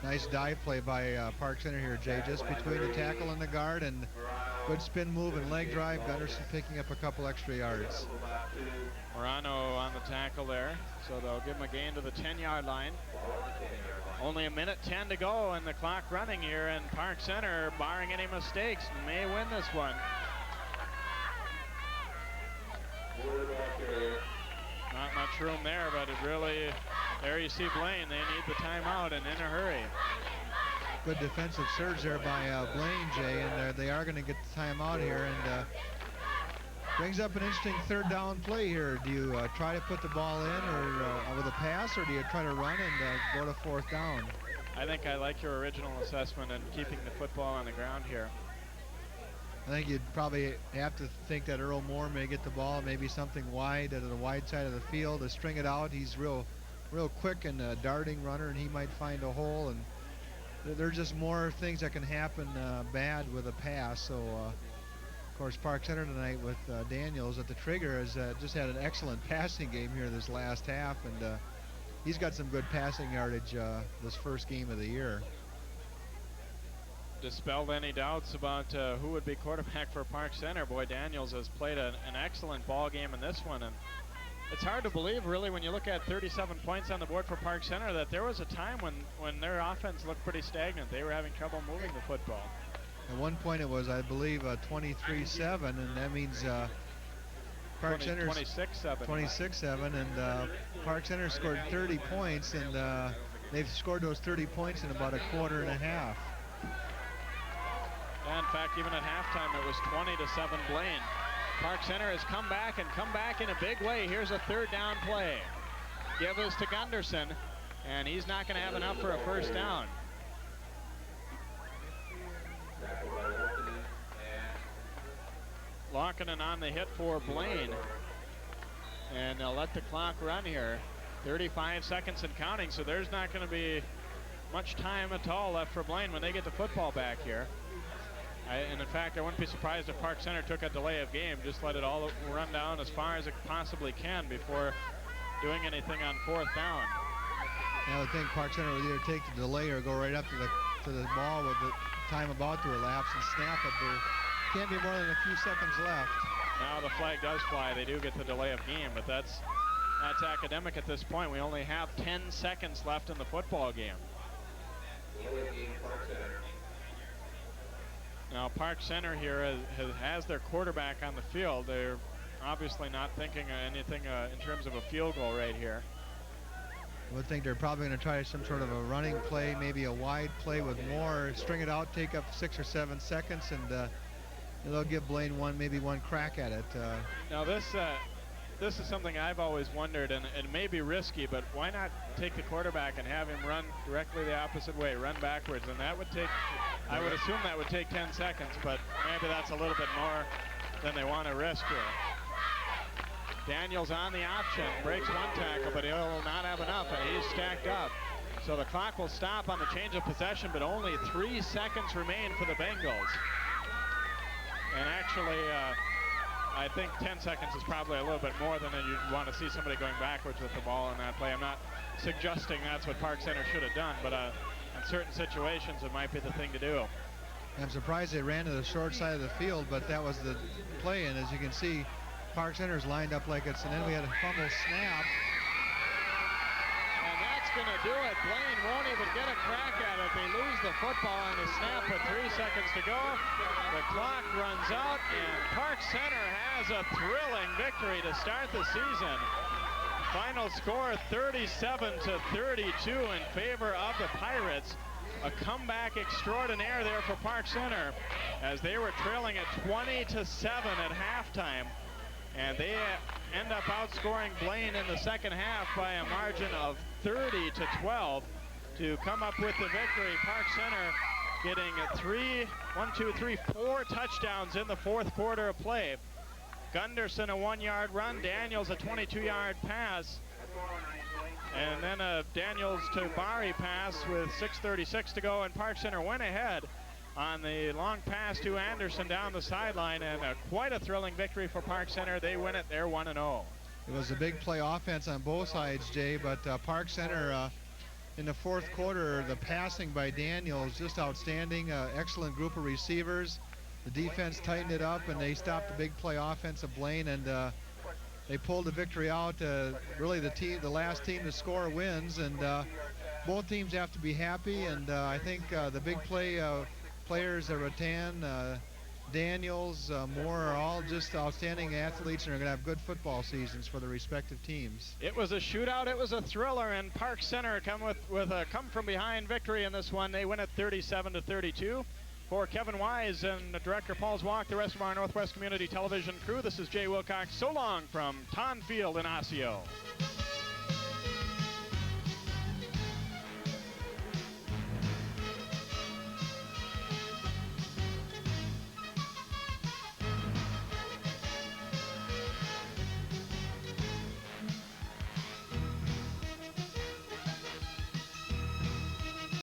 Nice dive play by Park Center here, Jay, just between the tackle and the guard, and good spin move and leg drive. Gunderson picking up a couple extra yards. Morano on the tackle there, so they'll give him a gain to the 10-yard line. Only a minute 10 to go, and the clock running here, and Park Center, barring any mistakes, may win this one. Not much room there, but it really, there you see Blaine, they need the timeout and in a hurry. Good defensive surge there by Blaine, Jay, and they are going to get the timeout here, and brings up an interesting third down play here. Do you try to put the ball in or with a pass, or do you try to run and go to fourth down? I think I like your original assessment and keeping the football on the ground here. I think you'd probably have to think that Earl Moore may get the ball, maybe something wide at the wide side of the field to string it out. He's real quick and a darting runner, and he might find a hole. And there's just more things that can happen bad with a pass. So, of course, Park Center tonight with Daniels at the trigger has just had an excellent passing game here this last half, and he's got some good passing yardage this first game of the year. Dispelled any doubts about who would be quarterback for Park Center. Boy, Daniels has played an excellent ball game in this one, and it's hard to believe, really, when you look at 37 points on the board for Park Center, that there was a time when their offense looked pretty stagnant. They were having trouble moving the football. At one point it was, I believe, 23-7, and that means Park Center's 26-7. 26-7, and Park Center scored 30 points, and they've scored those 30 points in about a quarter and a half. In fact, even at halftime, it was 20-7 Blaine. Park Center has come back in a big way. Here's a third down play. Give this to Gunderson, and he's not going to have enough for a first down. Lockinen on the hit for Blaine, and they'll let the clock run here. 35 seconds and counting, so there's not going to be much time at all left for Blaine when they get the football back here. And in fact, I wouldn't be surprised if Park Center took a delay of game. Just let it all run down as far as it possibly can before doing anything on 4th down. I would think Park Center would either take the delay or go right up to the ball with the time about to elapse and snap it. There can't be more than a few seconds left. Now the flag does fly. They do get the delay of game, but that's academic at this point. We only have 10 seconds left in the football game. Now Park Center here has their quarterback on the field. They're obviously not thinking anything in terms of a field goal right here. I would think they're probably going to try some sort of a running play, maybe a wide play with more, string it out, take up 6 or 7 seconds, and they'll give Blaine maybe one crack at it. Now this is something I've always wondered, and it may be risky, but why not take the quarterback and have him run directly the opposite way, run backwards? And that would take, I would assume that would take 10 seconds, but maybe that's a little bit more than they want to risk here. Daniels on the option, breaks one tackle, but he'll not have enough, and he's stacked up. So the clock will stop on the change of possession, but only 3 seconds remain for the Bengals. And actually, I think 10 seconds is probably a little bit more than you'd want to see somebody going backwards with the ball in that play. I'm not suggesting that's what Park Center should have done, but in certain situations, it might be the thing to do. I'm surprised they ran to the short side of the field, but that was the play, and as you can see, Park Center's lined up like it's, and then we had a fumble snap. And that's going to do it. Blaine won't even get a crack at it. They lose the football on the snap with 3 seconds to go. The clock runs out, and Park Center has a thrilling victory to start the season. Final score 37-32 in favor of the Pirates. A comeback extraordinaire there for Park Center as they were trailing at 20-7 at halftime. And they end up outscoring Blaine in the second half by a margin of 30-12 to come up with the victory. Park Center getting 4 touchdowns in the 4th quarter of play. Gunderson a 1-yard run, Daniels a 22-yard pass, and then a Daniels to Bari pass with 6:36 to go, and Park Center went ahead on the long pass to Anderson down the sideline, and quite a thrilling victory for Park Center. They win it. They're 1-0. It was a big play offense on both sides, Jay, but Park Center in the 4th quarter, the passing by Daniels, just outstanding. Excellent group of receivers. The defense tightened it up, and they stopped the big play offense of Blaine, and they pulled the victory out. Really, the last team to score wins, and both teams have to be happy, and I think the big play players, Rattan, Daniels, Moore, are all just outstanding athletes and are going to have good football seasons for the respective teams. It was a shootout. It was a thriller, and Park Center come with a come-from-behind victory in this one. They win it 37-32. For Kevin Wise and Director Paul Zwak, the rest of our Northwest Community Television crew, this is Jay Wilcox. So long from Ton Field in Osseo.